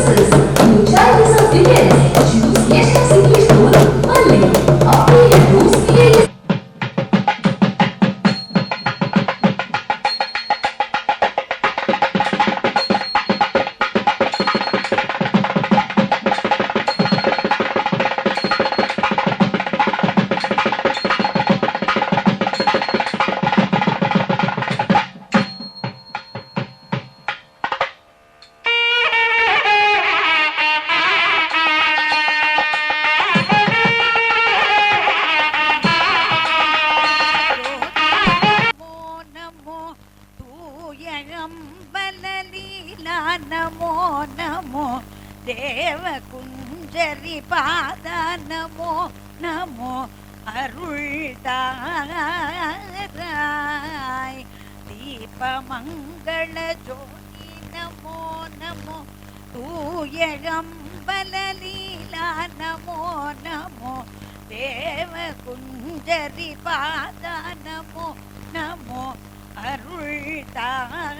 choices. New choices of begins. Choose SMCP School only. Updated rules clearly. Namo Namo देव कुंजरी पाद नमो नमो अरुळताय दीप मंगल ज्योति नमो नमो तूयगंबल लीला नमो नमो देव कुंजरी पाद नमो नमो अरुळताय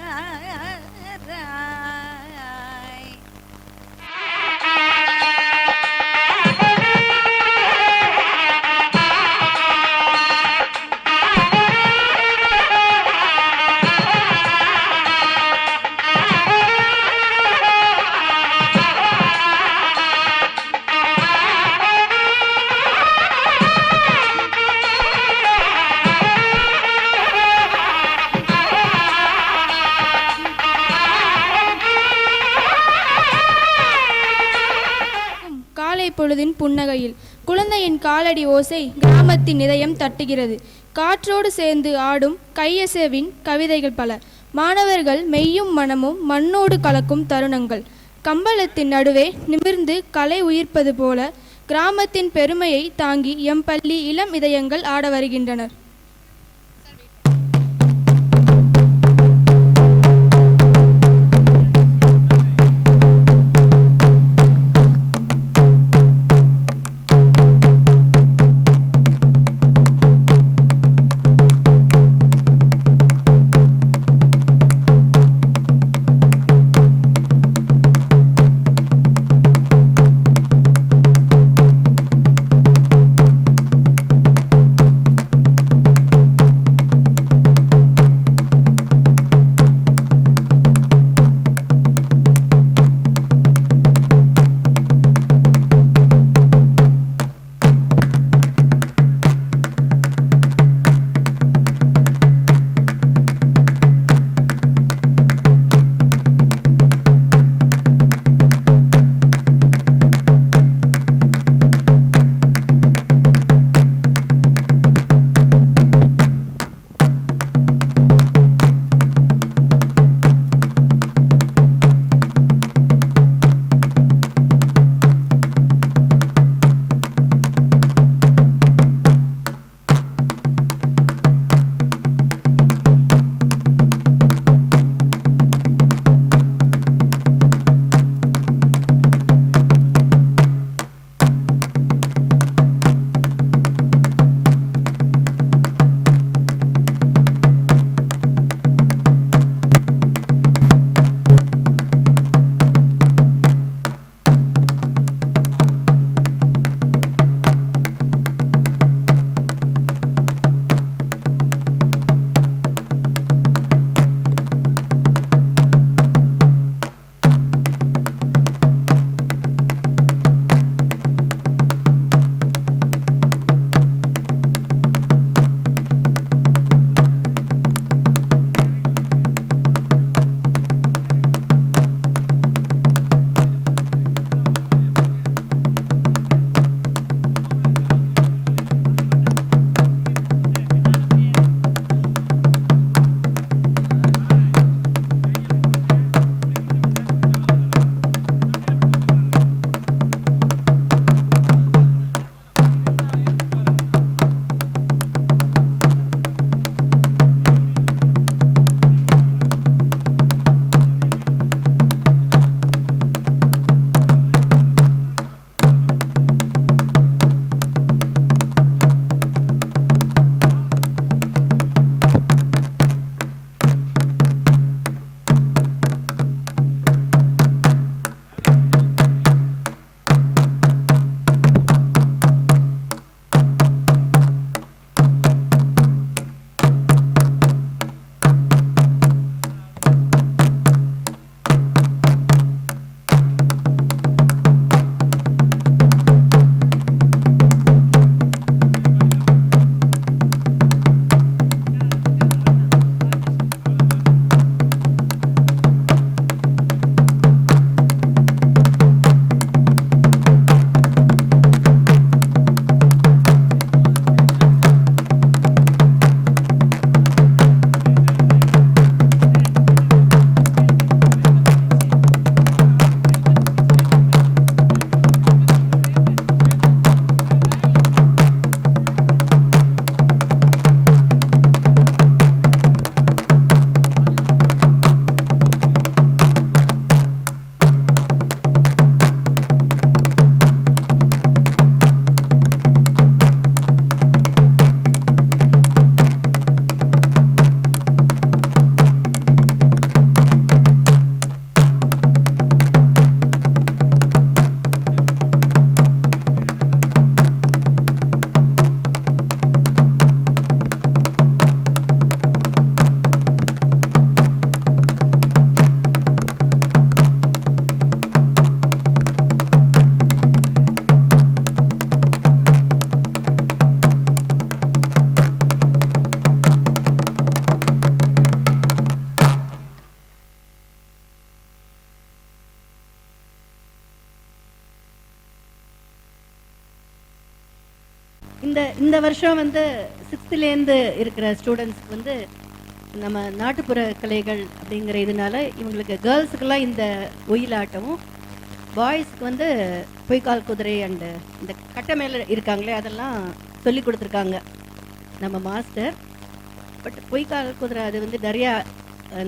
பொழுதின் புன்னகையில் குழந்தையின் காலடி ஓசை கிராமத்தின் இதயம் தட்டுகிறது. காற்றோடு சேர்ந்து ஆடும் கையசைவின் கவிதைகள் பல. மாணவர்கள் மெய்யும் மனமும் மண்ணோடு கலக்கும் தருணங்கள். கம்பளத்தின் நடுவே நிமிர்ந்து கலை உயிர்ப்பது போல கிராமத்தின் பெருமையை தாங்கி எம் பள்ளி இளம் இதயங்கள் ஆட வருகின்றனர். இந்த வருஷம் வந்து 6th இருக்கிற ஸ்டூடெண்ட்ஸ்க்கு வந்து நம்ம நாட்டுப்புற கலைகள் அப்படிங்கிற இதனால இவங்களுக்கு கேர்ள்ஸுக்கெல்லாம் இந்த ஒயிலாட்டமும், பாய்ஸ்க்கு வந்து பொய்க்கால் குதிரை அண்டு இந்த கட்டை மேலே இருக்காங்களே அதெல்லாம் சொல்லி கொடுத்துருக்காங்க நம்ம மாஸ்டர். பட் பொய்க்கால் குதிரை அது வந்து நிறையா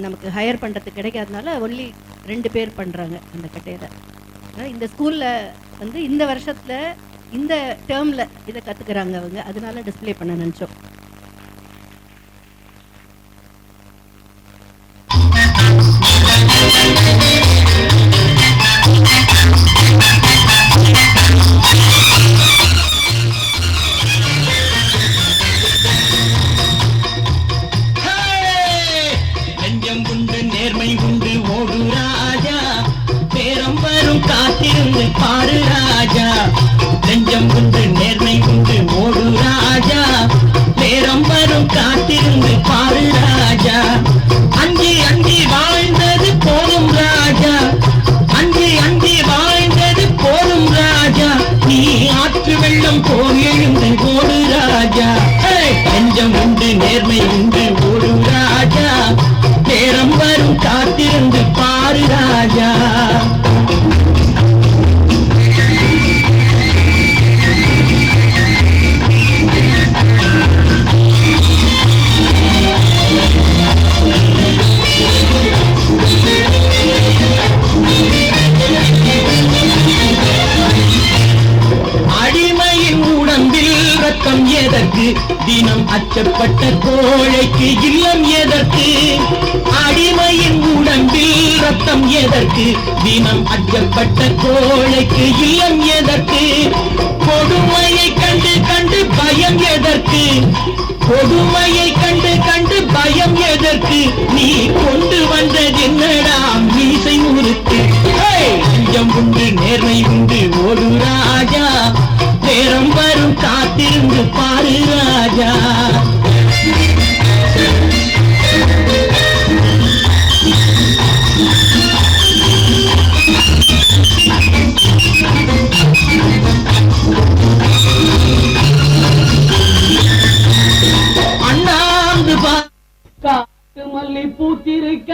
நமக்கு ஹையர் பண்ணுறதுக்கு கிடைக்காதனால ஒன்லி 2 பேர் பண்ணுறாங்க அந்த கட்டையில். இந்த ஸ்கூலில் வந்து இந்த வருஷத்தில் இந்த டேர்மில் இதை கற்றுக்குறாங்க அவங்க, அதனால டிஸ்பிளே பண்ண நினச்சோம். நெஞ்சம் உண்டு நேர்மை உண்டு ஓடு ராஜா, பேரம் வரும் காத்திருந்து பாரு ராஜா. நெஞ்சம் உண்டு நேர்மை உண்டு ஓடு ராஜா, பேரம் வரும் காத்திருந்து பாரு ராஜா. அஞ்சி அஞ்சி வாழ்ந்தது போதும் ராஜா, அஞ்சி அஞ்சி வாழ்ந்தது போதும் ராஜா. நீ ஆற்று வெள்ளம் போல் எழுந்து ஓடு ராஜா. நெஞ்சம் உண்டு நேர்மை உண்டு ஓடு ராஜா, பேரம் வரும் காத்திருந்து பாரு ராஜா. அடிமையின் உடம்பில் ரத்தம் எதற்கு, தினம் அச்சப்பட்ட கோழைக்கு இல்லம் எதற்கு. அடிமையின் உடம்பில் ரத்தம் எதற்கு, தினம் அச்சப்பட்ட கோழைக்கு இல்லம் எதற்கு. கொடுமையை கண்டு கண்டு பயம் எதற்கு, கொடுமையை கண்டு கண்டு பயம் எதற்கு. நீ கொண்டு வந்தது என்னடா மீசை முறுக்கு. நெஞ்சம் உண்டு நேர்மை உண்டு ஓடு ராஜா, பேரம் வரும் காத்திருந்து பாரு ராஜா. அண்ணாந்து காட்டு மல்லி பூத்திருக்க,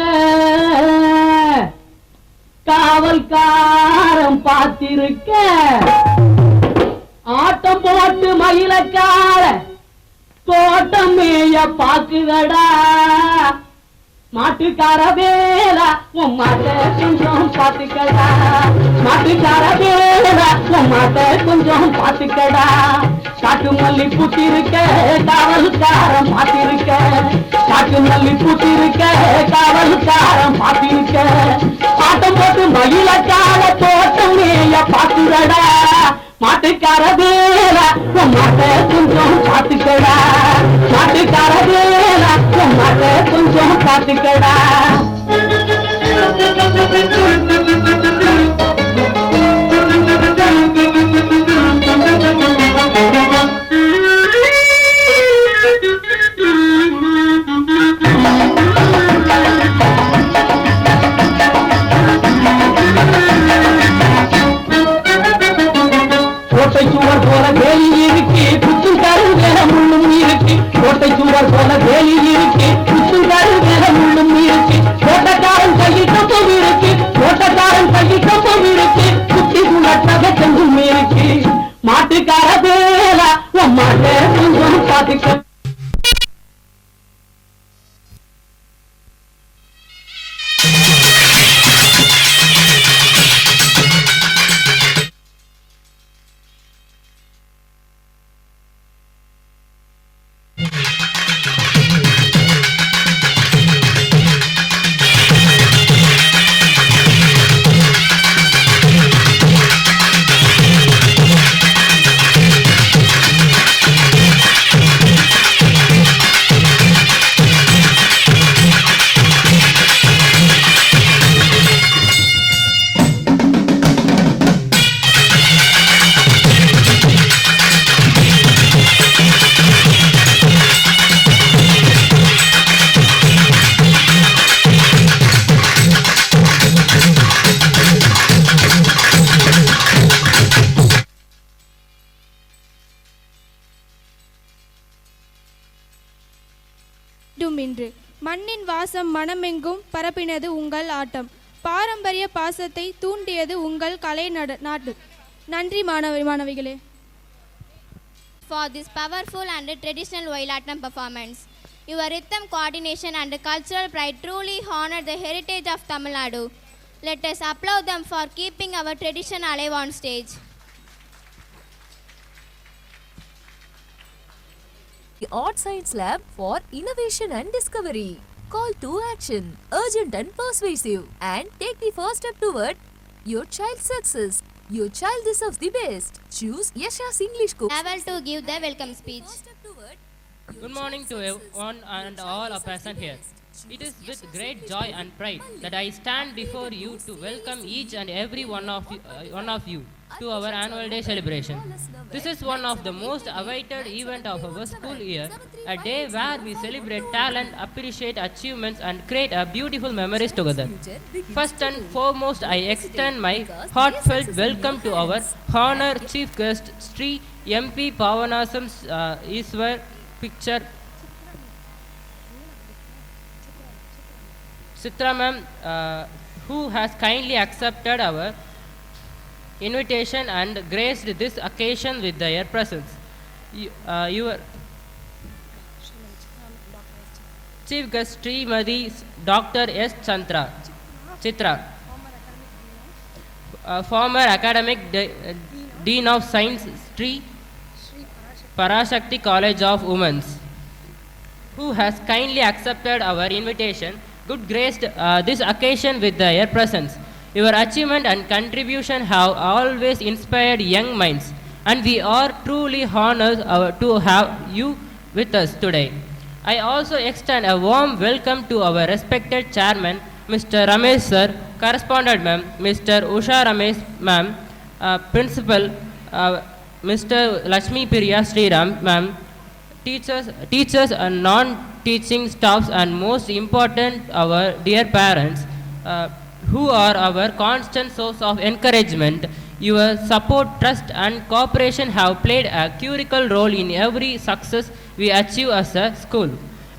காவல்காரம் பார்த்திருக்க, ஆட்டம் போட்டு மயிலக்கார தோட்டம் மேய பாக்குதடா. மாட்டுக்கார வேலா உன் மாட்ட கொஞ்சம் பாத்துக்கடா, மாட்டுக்கார வேலா உன் மாட்ட கொஞ்சம் பாத்துக்கடா. காட்டு மல்லி பூத்திருக்க காவல்காரம் பார்த்திருக்க, காட்டு மல்லி பூத்திருக்க காவல்காரம் பார்த்திருக்க, ஆட்டம் போட்டு மயிலக்கார தோட்டம் மேய பாக்குதடா. மாட்டுக்கார வேலா உன் மாட்ட கொஞ்சம் பாத்துக்கடா, மாட்டுக்கார வேலா உன் மாட்ட கொஞ்சம் பாத்துக்கடா. கோட்டை சுவர் போல வேலி இருக்கு, குத்தும் கரு வேல முள்ளும் இருக்கு. கோட்டை சுவர் போல வேலி இருக்கு, குத்தும் கரு வேல முள்ளும் இருக்கு. இன்று. மண்ணின் வாசம் மனமெங்கும் பரப்பினது உங்கள் ஆட்டம். பாரம்பரிய பாசத்தை தூண்டியது உங்கள் கலை நாட்டு. நன்றி மாணவிகளே. For this powerful and traditional Oyelatam performance. Your rhythm coordination and cultural pride truly honor the heritage of Tamil Nadu. Let us applaud them for keeping our tradition alive on stage. The Art Science Lab for Innovation and Discovery. Call to action, urgent and persuasive, and take the first step toward your child's success. Your child deserves the best. Choose Yasha's English Course. Able to give the welcome speech. Good morning to everyone and all are present here. It is with great joy and pride that I stand before you to welcome each and every one of you to our annual day celebration. This is one of the most awaited event of our school year, a day where we celebrate talent, appreciate achievements and create a beautiful memories together. First and foremost, I extend my heartfelt welcome to our honor chief guest Sri MP Pavanasam Iswar Picture Chitra ma'am, who has kindly accepted our invitation and graced this occasion with their presence. Your chief guest Srimati Dr. S. Chitra, former academic dean of science, Sri Parashakti College of Women's, who has kindly accepted our invitation, good graced this occasion with their presence. Your achievement and contribution have always inspired young minds, and we are truly honored to have you with us today. I also extend a warm welcome to our respected chairman, Mr. Ramesh sir, correspondent ma'am, Mr. Usha Ramesh ma'am, principal, Mr. Lakshmi Priya Sriram ma'am, teachers and non-teaching staffs, and most important, our dear parents, who are our constant source of encouragement. Your support, trust and cooperation have played a critical role in every success we achieve as a school.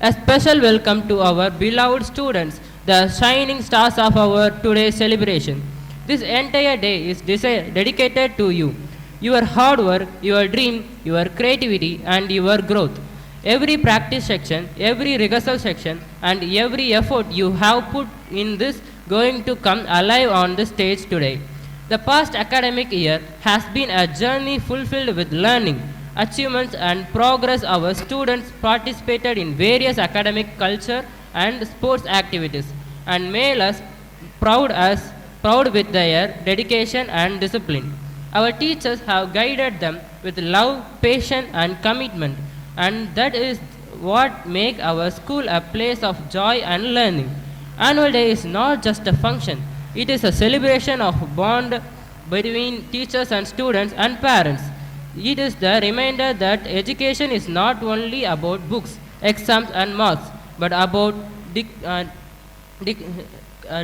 A special welcome to our beloved students, the shining stars of our today's celebration. This entire day is dedicated to you. Your hard work, your dream, your creativity and your growth. Every practice section, every rehearsal section and every effort you have put in this going to come alive on the stage today. The past academic year has been a journey fulfilled with learning, achievements and progress. Our students participated in various academic, culture and sports activities and made us proud with their dedication and discipline. Our teachers have guided them with love, patience and commitment, and that is what makes our school a place of joy and learning. Annual Day is not just a function, it is a celebration of bond between teachers and students and parents. It is the reminder that education is not only about books, exams and marks, but about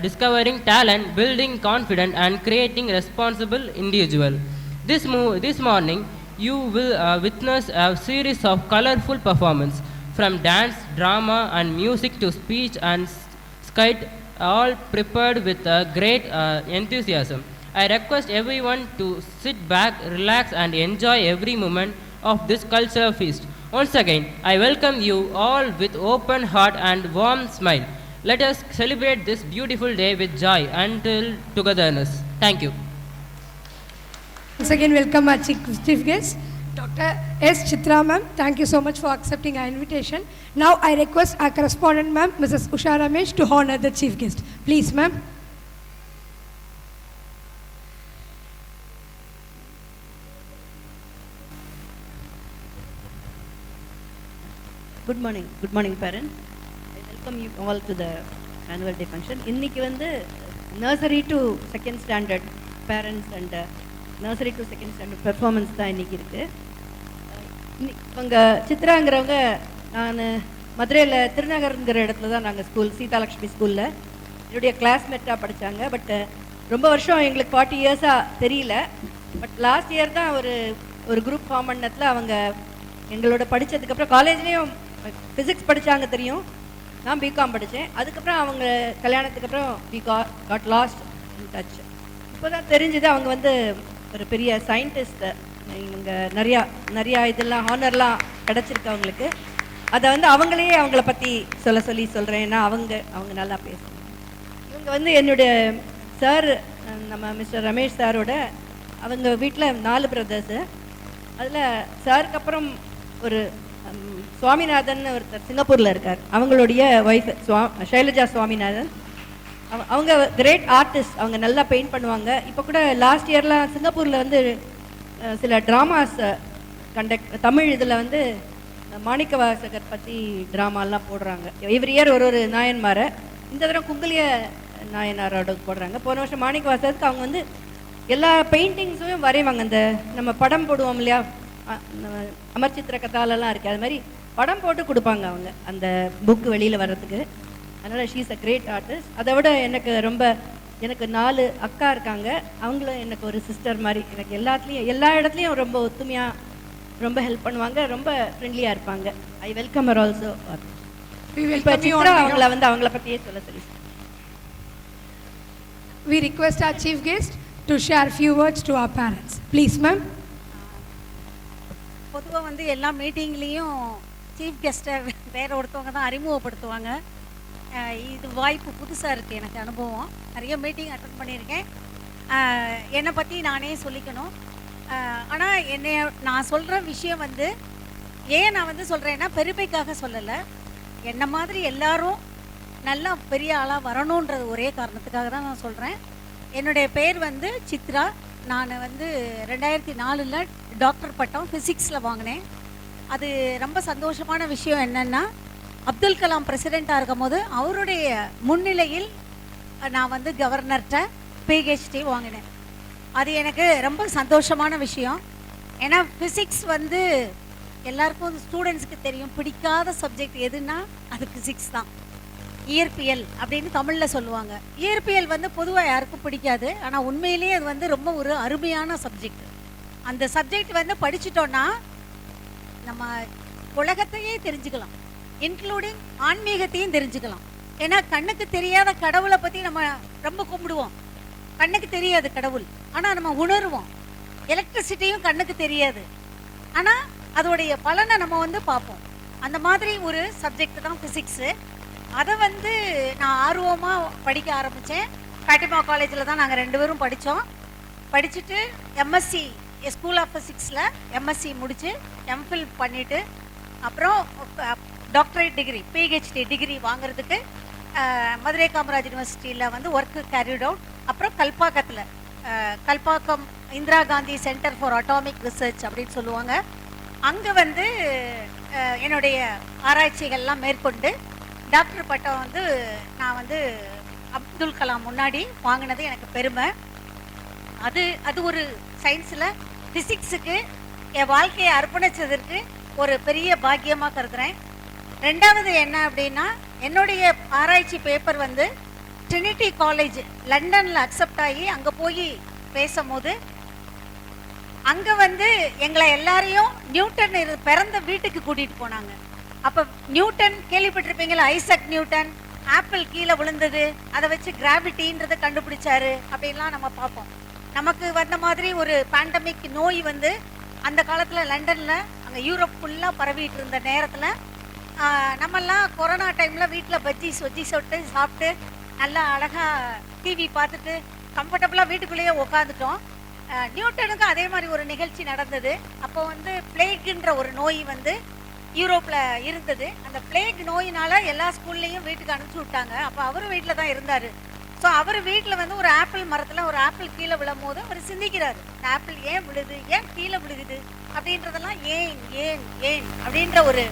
discovering talent, building confidence and creating responsible individual. This morning, you will witness a series of colorful performances from dance, drama and music to speech and skit, all prepared with a great enthusiasm. I request everyone to sit back, relax and enjoy every moment of this cultural feast. Once again, I welcome you all with open heart and warm smile. Let us celebrate this beautiful day with joy and togetherness. Thank you. Once again, welcome our chief guest, Dr. S. Chitra ma'am. Thank you so much for accepting our invitation. Now I request our correspondent ma'am, Mrs. Usha Ramesh, to honor the chief guest. Please ma'am. Good morning parents. I welcome you all to the annual day function. இன்னைக்கு வந்து nursery to second standard parents and nursery to second standard performance தான் இன்னைக்கு இருக்கு. இவங்க சித்ராங்கிறவங்க, நான் மதுரையில் திருநகர்ங்கிற இடத்துல தான் நாங்கள் ஸ்கூல், சீதாலக்ஷ்மி ஸ்கூலில் என்னுடைய கிளாஸ்மேட்டாக படித்தாங்க. பட் ரொம்ப வருஷம் எங்களுக்கு 40 இயர்ஸாக தெரியல. பட் லாஸ்ட் இயர் தான் ஒரு குரூப் ஃபார்ம் பண்ணத்தில் அவங்க எங்களோட படித்ததுக்கப்புறம் காலேஜ்லேயும் ஃபிசிக்ஸ் படித்தாங்க தெரியும். நான் பிகாம் படித்தேன். அதுக்கப்புறம் அவங்க கல்யாணத்துக்கு அப்புறம் we got lost in touch. இப்போ தான் தெரிஞ்சுது அவங்க வந்து ஒரு பெரிய சயின்டிஸ்ட்டு. இவங்க நிறையா இதெல்லாம் ஹானர்லாம் கிடச்சிருக்கு அவங்களுக்கு. அதை வந்து அவங்கள பற்றி சொல்கிறேன். ஏன்னா அவங்க நல்லா பேசுகிறாங்க. இவங்க வந்து என்னுடைய சார், நம்ம மிஸ்டர் ரமேஷ் சாரோட அவங்க வீட்டில் 4 பிரதர்ஸு. அதில் சாருக்கு அப்புறம் ஒரு சுவாமிநாதன் ஒருத்தர் சிங்கப்பூரில் இருக்கார். அவங்களுடைய ஒய்ஃப் ஷைலஜா சுவாமிநாதன். அவங்க கிரேட் ஆர்டிஸ்ட். அவங்க நல்லா பெயிண்ட் பண்ணுவாங்க. இப்போ கூட லாஸ்ட் இயர்லாம் சிங்கப்பூரில் வந்து சில ட்ராமாஸ் தமிழ் இதில் வந்து மாணிக்க வாசகர் பற்றி ட்ராமாலாம் போடுறாங்க. எவ்ரி இயர் ஒரு நாயன்மாரை. இந்த தடவை குங்குலிய நாயனாரோட போடுறாங்க. போன வருஷம் மாணிக்க வாசகருக்கு அவங்க வந்து எல்லா பெயிண்டிங்ஸும் வரைவாங்க. அந்த நம்ம படம் போடுவோம் இல்லையா, அமர் சித்திர கதாலெல்லாம் இருக்குது, அது மாதிரி படம் போட்டு கொடுப்பாங்க அவங்க அந்த புக்கு வெளியில் வர்றதுக்கு. அதனால் she is a great artist. அதை விட எனக்கு 4 அக்கா இருக்காங்க. அவங்களும் எனக்கு ஒரு சிஸ்டர் மாதிரி. எனக்கு எல்லா இடத்துலையும் ரொம்ப ஒத்துமையாக ரொம்ப ஹெல்ப் பண்ணுவாங்க. ரொம்ப ஃப்ரெண்ட்லியாக இருப்பாங்க. I welcome her also. இப்போ சித்ரா அவங்கள பற்றியே சொல்லி. We request our chief guest to share few words to our parents. Please, ma'am. பொதுவாக வந்து எல்லா மீட்டிங்லேயும் சீஃப் கெஸ்ட்டை வேற ஒருத்தவங்க தான் அறிமுகப்படுத்துவாங்க. இது வாய்ப்பு புதுசாக இருக்குது எனக்கு. அனுபவம் நிறைய மீட்டிங் அட்டெண்ட் பண்ணியிருக்கேன். என்னை பற்றி நானே சொல்லிக்கணும். ஆனால் நான் சொல்கிற விஷயம் வந்து ஏன் நான் வந்து சொல்கிறேன்னா பெருமைக்காக சொல்லலை. என்ன மாதிரி எல்லாரும் நல்லா பெரிய ஆளாக வரணுன்றது ஒரே காரணத்துக்காக தான் நான் சொல்கிறேன். என்னுடைய பேர் வந்து சித்ரா. நான் வந்து 2004 டாக்டர் பட்டம் ஃபிசிக்ஸில் வாங்கினேன். அது ரொம்ப சந்தோஷமான விஷயம் என்னென்னா, அப்துல் கலாம் பிரசிடெண்ட்டாக இருக்கும் போது அவருடைய முன்னிலையில் நான் வந்து கவர்னர்கிட்ட பிஹெச்டி வாங்கினேன். அது எனக்கு ரொம்ப சந்தோஷமான விஷயம். ஏன்னா ஃபிசிக்ஸ் வந்து எல்லாருக்கும் ஸ்டூடெண்ட்ஸுக்கு தெரியும், பிடிக்காத சப்ஜெக்ட் எதுன்னா அது ஃபிசிக்ஸ் தான். இயற்பியல் அப்படின்னு தமிழில் சொல்லுவாங்க. இயற்பியல் வந்து பொதுவாக யாருக்கும் பிடிக்காது. ஆனால் உண்மையிலேயே அது வந்து ரொம்ப ஒரு அருமையான சப்ஜெக்ட். அந்த சப்ஜெக்ட் வந்து படிச்சிட்டோன்னா நம்ம உலகத்தையே தெரிஞ்சுக்கலாம், இன்க்ளூடிங் ஆன்மீகத்தையும் தெரிஞ்சுக்கலாம். ஏன்னா கண்ணுக்கு தெரியாத கடவுளை பற்றி நம்ம ரொம்ப கும்பிடுவோம். கண்ணுக்கு தெரியாது கடவுள், ஆனால் நம்ம உணர்வோம். எலக்ட்ரிசிட்டியும் கண்ணுக்கு தெரியாது, ஆனால் அதோடைய பலனை நம்ம வந்து பார்ப்போம். அந்த மாதிரி ஒரு சப்ஜெக்ட் தான் ஃபிசிக்ஸு. அதை வந்து நான் ஆர்வமாக படிக்க ஆரம்பித்தேன். ஃபேட்டிமா காலேஜில் தான் நாங்கள் 2 பேரும் படித்தோம். படிச்சுட்டு எம்எஸ்சி ஸ்கூல் ஆஃப் ஃபிசிக்ஸில் எம்எஸ்சி முடித்து எம்ஃபில் பண்ணிவிட்டு அப்புறம் டாக்டரேட் டிகிரி பிஹெச்டி டிகிரி வாங்குறதுக்கு மதுரை காமராஜ் யூனிவர்சிட்டியில் வந்து ஒர்க்கு கேரிட் அவுட். அப்புறம் Kalpakkam Indira Gandhi centre for atomic research அப்படின்னு சொல்லுவாங்க. அங்கே வந்து என்னுடைய ஆராய்ச்சிகள்லாம் மேற்கொண்டு டாக்டர் பட்டம் வந்து நான் வந்து அப்துல் கலாம் முன்னாடி வாங்கினது எனக்கு பெருமை. அது ஒரு சயின்ஸில் ஃபிசிக்ஸுக்கு என் வாழ்க்கையை அர்ப்பணித்ததற்கு ஒரு பெரிய பாக்கியமாக கருதுகிறேன். 2வது என்ன அப்படின்னா, என்னுடைய ஆராய்ச்சி பேப்பர் வந்து ட்ரினிட்டி காலேஜ் லண்டனில் அக்செப்ட் ஆகி அங்கே போய் பேசும்போது அங்கே வந்து எங்களை எல்லாரையும் நியூட்டன் பிறந்த வீட்டுக்கு கூட்டிகிட்டு போனாங்க. அப்போ நியூட்டன் கேள்விப்பட்டிருப்பீங்களா, ஐசக் நியூட்டன் ஆப்பிள் கீழே விழுந்தது, அதை வச்சு கிராவிட்டின்றதை கண்டுபிடிச்சாரு அப்படின்லாம் நம்ம பார்ப்போம். நமக்கு வந்த மாதிரி ஒரு பேண்டமிக் நோய் வந்து அந்த காலத்தில் லண்டனில் அங்கே யூரோப் ஃபுல்லாக பரவிட்டு இருந்த நேரத்தில் நம்மெல்லாம் கொரோனா டைமில் வீட்டில் பஜ்ஜி சொட்டு சாப்பிட்டு நல்லா அழகாக டிவி பார்த்துட்டு கம்ஃபர்டபுளாக வீட்டுக்குள்ளேயே உட்காந்துட்டோம். நியூட்டனுக்கு அதே மாதிரி ஒரு நிகழ்ச்சி நடந்தது. அப்போ வந்து பிளேக்குன்ற ஒரு நோய் வந்து யூரோப்பில் இருந்தது. அந்த பிளேக் நோயினால் எல்லா ஸ்கூல்லையும் வீட்டுக்கு அனுப்பிச்சி விட்டாங்க. அப்போ அவரும் வீட்டில் தான் இருந்தார். ஸோ அவர் வீட்டில் வந்து ஒரு ஆப்பிள் மரத்தில் ஒரு ஆப்பிள் கீழே விழும் போது அவர் சிந்திக்கிறார், இந்த ஆப்பிள் ஏன் விழுது, ஏன் கீழே விழுகுது அப்படின்றதெல்லாம் ஏன் ஏன் ஏன் அப்படின்ற ஒரு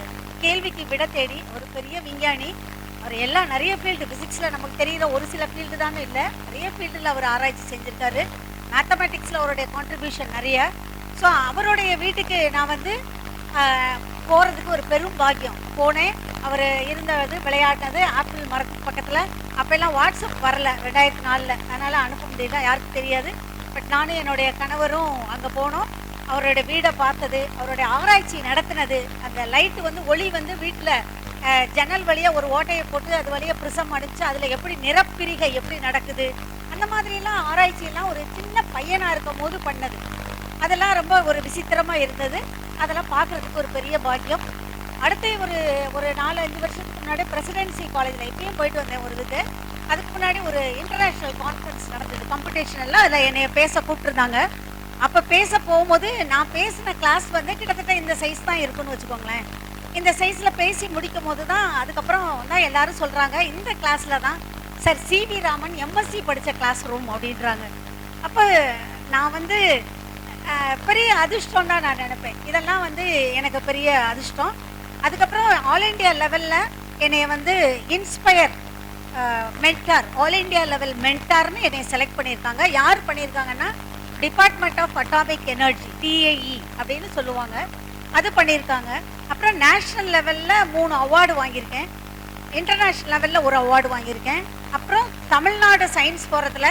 கேள்விக்கு விட தேடி ஒரு பெரிய விஞ்ஞானி. அவர் நிறைய ஃபீல்டு, ஃபிசிக்ஸில் நமக்கு தெரிகிற ஒரு சில ஃபீல்டு தானே இல்லை, நிறைய ஃபீல்டில் அவர் ஆராய்ச்சி செஞ்சுருக்காரு. மேத்தமெட்டிக்ஸில் அவருடைய கான்ட்ரிபியூஷன் நிறைய. ஸோ அவருடைய வீட்டுக்கு நான் வந்து போகிறதுக்கு ஒரு பெரும் பாக்கியம். போனேன். அவர் இருந்தது விளையாடினது ஆப்பிள் மரத்துக்கு பக்கத்தில். அப்போல்லாம் வாட்ஸ்அப் வரல 2004, அதனால் அனுப்ப முடியல, யாருக்கும் தெரியாது. பட் நானும் என்னுடைய கணவரும் அங்கே போனோம். அவருடைய வீடை பார்த்தது, அவருடைய ஆராய்ச்சி நடத்தினது, அந்த லைட்டு வந்து ஒளி வந்து வீட்டில் ஜன்னல் வழியாக ஒரு ஓட்டையை போட்டு அது வழியாக ப்ரிசம் அடித்து அதில் எப்படி நிறப்பிரிகை எப்படி நடக்குது அந்த மாதிரிலாம் ஆராய்ச்சியெல்லாம் ஒரு சின்ன பையனாக இருக்கும் போது பண்ணது. அதெல்லாம் ரொம்ப ஒரு விசித்திரமாக இருந்தது. அதெல்லாம் பார்க்குறதுக்கு ஒரு பெரிய பாக்கியம். அடுத்து ஒரு 4-5 வருஷத்துக்கு முன்னாடி பிரசிடென்சி காலேஜில் இப்பயும் போயிட்டு வந்தேன் ஒரு இதுக்கு. அதுக்கு முன்னாடி ஒரு இன்டர்நேஷ்னல் கான்ஃபரன்ஸ் நடந்தது, காம்படிஷனில். அதில் என்னை பேச கூப்பிட்டுருந்தாங்க. அப்போ பேச போகும்போது நான் பேசின கிளாஸ் வந்து கிட்டத்தட்ட இந்த சைஸ் தான் இருக்குன்னு வச்சுக்கோங்களேன். இந்த சைஸில் பேசி முடிக்கும் போது தான் அதுக்கப்புறம் தான் எல்லாரும் சொல்கிறாங்க, இந்த கிளாஸில் தான் சார் சிவி ராமன் எம்எஸ்சி படித்த கிளாஸ் ரூம் அப்படின்றாங்க. அப்போ நான் வந்து பெரிய அதிர்ஷ்டம் தான் நான் நினைப்பேன். இதெல்லாம் வந்து எனக்கு பெரிய அதிர்ஷ்டம். அதுக்கப்புறம் ஆல் இண்டியா லெவலில் என்னை வந்து inspire mentor, all India level மென்டார்னு என்னை செலக்ட் பண்ணியிருக்காங்க. யார் பண்ணியிருக்காங்கன்னா department of atomic energy, DAE அப்படின்னு சொல்லுவாங்க, அது பண்ணியிருக்காங்க. அப்புறம் நேஷ்னல் லெவலில் 3 அவார்டு வாங்கியிருக்கேன், இன்டர்நேஷ்னல் லெவலில் ஒரு அவார்டு வாங்கியிருக்கேன். அப்புறம் தமிழ்நாடு சயின்ஸ் போகிறதுல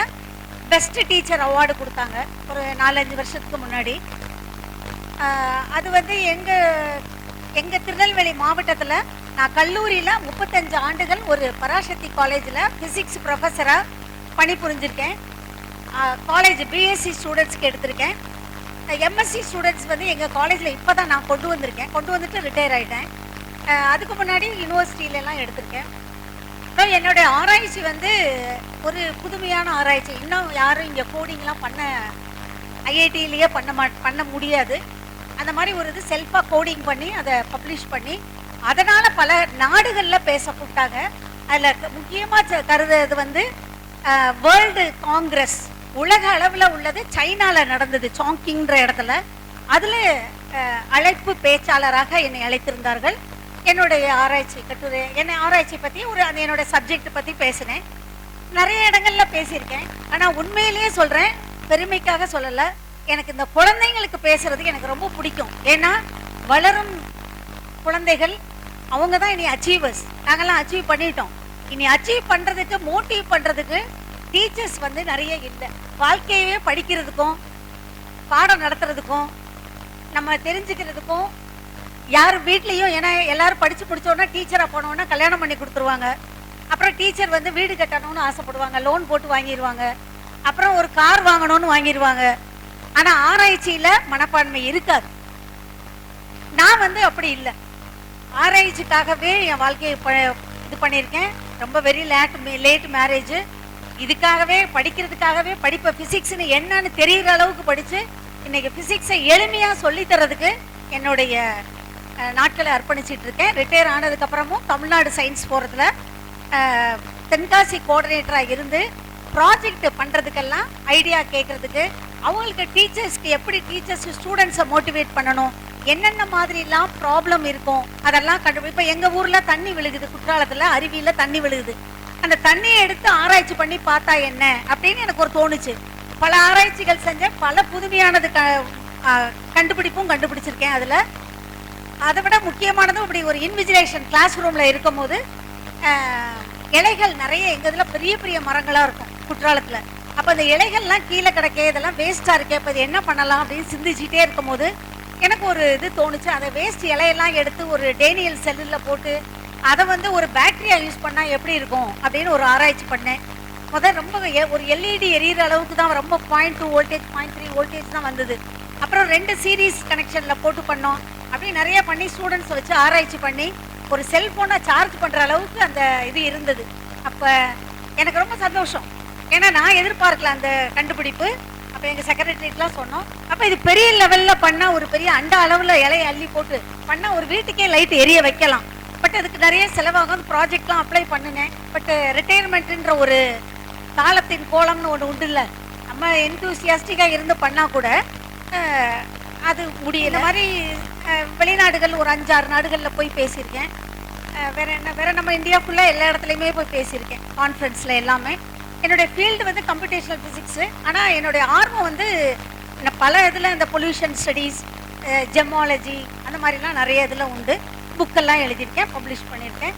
பெஸ்ட் டீச்சர் அவார்டு கொடுத்தாங்க ஒரு 4-5 வருஷத்துக்கு முன்னாடி. அது வந்து எங்கள் திருநெல்வேலி மாவட்டத்தில் நான் கல்லூரியில் 35 ஆண்டுகள் ஒரு பராசக்தி காலேஜில் ஃபிசிக்ஸ் ப்ரொஃபஸராக பணிபுரிஞ்சிருக்கேன். காலேஜ் பிஎஸ்சி ஸ்டூடெண்ட்ஸ்க்கு எடுத்திருக்கேன். எம்எஸ்சி ஸ்டூடெண்ட்ஸ் வந்து எங்கள் காலேஜில் இப்போ தான் நான் கொண்டு வந்துட்டு ரிட்டையர் ஆகிட்டேன். அதுக்கு முன்னாடி யூனிவர்சிட்டியிலலாம் எடுத்திருக்கேன். அப்புறம் என்னுடைய ஆராய்ச்சி வந்து ஒரு புதுமையான ஆராய்ச்சி. இன்னும் யாரும் இங்கே கோடிங்லாம் ஐஐடியிலேயே பண்ண முடியாது. அந்த மாதிரி ஒரு இது செல்ஃபாக கோடிங் பண்ணி அதை பப்ளிஷ் பண்ணி அதனால் பல நாடுகளில் பேச கூப்பிட்டாங்க. அதில் முக்கியமாக கருதுறது வந்து வேர்ல்டு காங்கிரஸ் உலக அளவில் உள்ளது சைனாவில் நடந்தது, சாங்கிங்கிற இடத்துல. அதில் அழைப்பு பேச்சாளராக என்னை அழைத்திருந்தார்கள். என்னுடைய ஆராய்ச்சி கட்டுரை, ஆராய்ச்சி பற்றி என்னோட சப்ஜெக்ட் பற்றி பேசினேன். நிறைய இடங்களில் பேசியிருக்கேன். ஆனால் உண்மையிலேயே சொல்கிறேன், பெருமைக்காக சொல்லலை, எனக்கு இந்த குழந்தைங்களுக்கு பேசுறதுக்கு எனக்கு ரொம்ப பிடிக்கும். ஏன்னா வளரும் குழந்தைகள் அவங்க தான் இனி அச்சீவர்ஸ். நாங்கள்லாம் அச்சீவ் பண்ணிட்டோம். இனி அச்சீவ் பண்ணுறதுக்கு, மோட்டிவ் பண்ணுறதுக்கு டீச்சர்ஸ் வந்து நிறைய இல்லை. வாழ்க்கையவே படிக்கிறதுக்கும் பாடம் நடத்துறதுக்கும் நம்ம தெரிஞ்சுக்கிறதுக்கும் யார் வீட்லேயும், ஏன்னா எல்லாரும் படித்து முடிச்சோன்னா டீச்சராக போனோன்னா கல்யாணம் பண்ணி கொடுத்துருவாங்க. அப்புறம் டீச்சர் வந்து வீடு கட்டணும்னு ஆசைப்படுவாங்க, லோன் போட்டு வாங்கிடுவாங்க, அப்புறம் ஒரு கார் வாங்கணும்னு வாங்கிடுவாங்க. ஆனால் ஆராய்ச்சியில் மனப்பான்மை இருக்காது. நான் வந்து அப்படி இல்லை. ஆராய்ச்சிக்காகவே என் வாழ்க்கையை இது பண்ணியிருக்கேன். ரொம்ப வெரி லேட் மேரேஜ். இதுக்காகவே படிக்கிறதுக்காகவே படிப்பை ஃபிசிக்ஸ்னு என்னன்னு தெரிகிற அளவுக்கு படித்து இன்னைக்கு ஃபிசிக்ஸை எளிமையாக சொல்லித்தரதுக்கு என்னுடைய நாட்களை அர்ப்பணிச்சிட்டு இருக்கேன். ரிட்டையர் ஆனதுக்கப்புறமும் தமிழ்நாடு சயின்ஸ் போகிறதுல தென்காசி கோஆர்டினேட்டராக இருந்து ப்ராஜெக்ட் பண்ணுறதுக்கெல்லாம் ஐடியா கேட்குறதுக்கு, அவங்களுக்கு டீச்சர்ஸ்க்கு எப்படி ஸ்டூடெண்ட்ஸை மோட்டிவேட் பண்ணணும், என்னென்ன மாதிரிலாம் ப்ராப்ளம் இருக்கும் அதெல்லாம் இப்போ எங்கள் ஊரில் தண்ணி விழுகுது, குற்றாலத்தில் அருவியில் தண்ணி விழுகுது. அந்த தண்ணியை எடுத்து ஆராய்ச்சி பண்ணி பார்த்தா என்ன அப்படின்னு எனக்கு ஒரு தோணுச்சு. பல ஆராய்ச்சிகள் செஞ்சேன், பல புதுமையானது கண்டுபிடிப்பும் கண்டுபிடிச்சிருக்கேன். அதில் அதை விட முக்கியமானது, இப்படி ஒரு இன்விஜிலேஷன் கிளாஸ் ரூமில் இருக்கும் போது இலைகள் நிறைய எங்கள் இதில் பெரிய பெரிய மரங்களாக இருக்கும் குற்றாலத்தில். அப்போ அந்த இலைகள்லாம் கீழே கிடக்கே, இதெல்லாம் வேஸ்ட்டாக இருக்கே, இப்போ இது என்ன பண்ணலாம் அப்படின்னு சிந்திச்சுட்டே இருக்கும் போது எனக்கு ஒரு இது தோணுச்சு. அதை வேஸ்ட் இலையெல்லாம் எடுத்து ஒரு டேனியல் செல்லில் போட்டு அதை வந்து ஒரு பேட்டரியாக யூஸ் பண்ணால் எப்படி இருக்கும் அப்படின்னு ஒரு ஆராய்ச்சி பண்ணேன். ரொம்ப ஒரு எல்இடி எரியிற அளவுக்கு தான், ரொம்ப 0.2 வோல்டேஜ் 0.3 வோல்டேஜ் தான் வந்தது. அப்புறம் 2 சீரீஸ் கனெக்ஷனில் போட்டு பண்ணோம். அப்படி நிறைய பண்ணி ஸ்டூடெண்ட்ஸ் வச்சு ஆராய்ச்சி பண்ணி ஒரு செல்ஃபோனை சார்ஜ் பண்ணுற அளவுக்கு அந்த இது இருந்தது. அப்போ எனக்கு ரொம்ப சந்தோஷம். ஏன்னா நான் எதிர்பார்க்கல அந்த கண்டுபிடிப்பு. அப்போ எங்கள் செக்ரட்டரிக்கெலாம் சொன்னோம். அப்போ இது பெரிய லெவலில் பண்ணால், ஒரு பெரிய அண்டா அளவில் இலையை அள்ளி போட்டு பண்ணால் ஒரு வீட்டுக்கே லைட் எரிய வைக்கலாம். பட் அதுக்கு நிறைய செலவாகும். ப்ராஜெக்ட்லாம் அப்ளை பண்ணினேன். பட் ரிட்டையர்மெண்ட்டுன்ற ஒரு காலத்தின் கோலம்னு ஒன்று உண்டு இல்லை, நம்ம என்தூசியாஸ்டிக்காக இருந்து பண்ணால் கூட அது முடியல. இந்த மாதிரி வெளிநாடுகள் ஒரு 5-6 நாடுகளில் போய் பேசியிருக்கேன். வேற நம்ம இந்தியா ஃபுல்லாக எல்லா இடத்துலையுமே போய் பேசியிருக்கேன், கான்ஃபரன்ஸில் எல்லாமே. என்னுடைய ஃபீல்டு வந்து கம்ப்யூட்டேஷனல் ஃபிசிக்ஸு. ஆனால் என்னுடைய ஆர்வம் வந்து பல இதில் இந்த பொல்யூஷன் ஸ்டடீஸ், ஜெமாலஜி, அந்த மாதிரிலாம் நிறைய இதில் உண்டு. புக்கெல்லாம் எழுதியிருக்கேன், பப்ளிஷ் பண்ணியிருக்கேன்.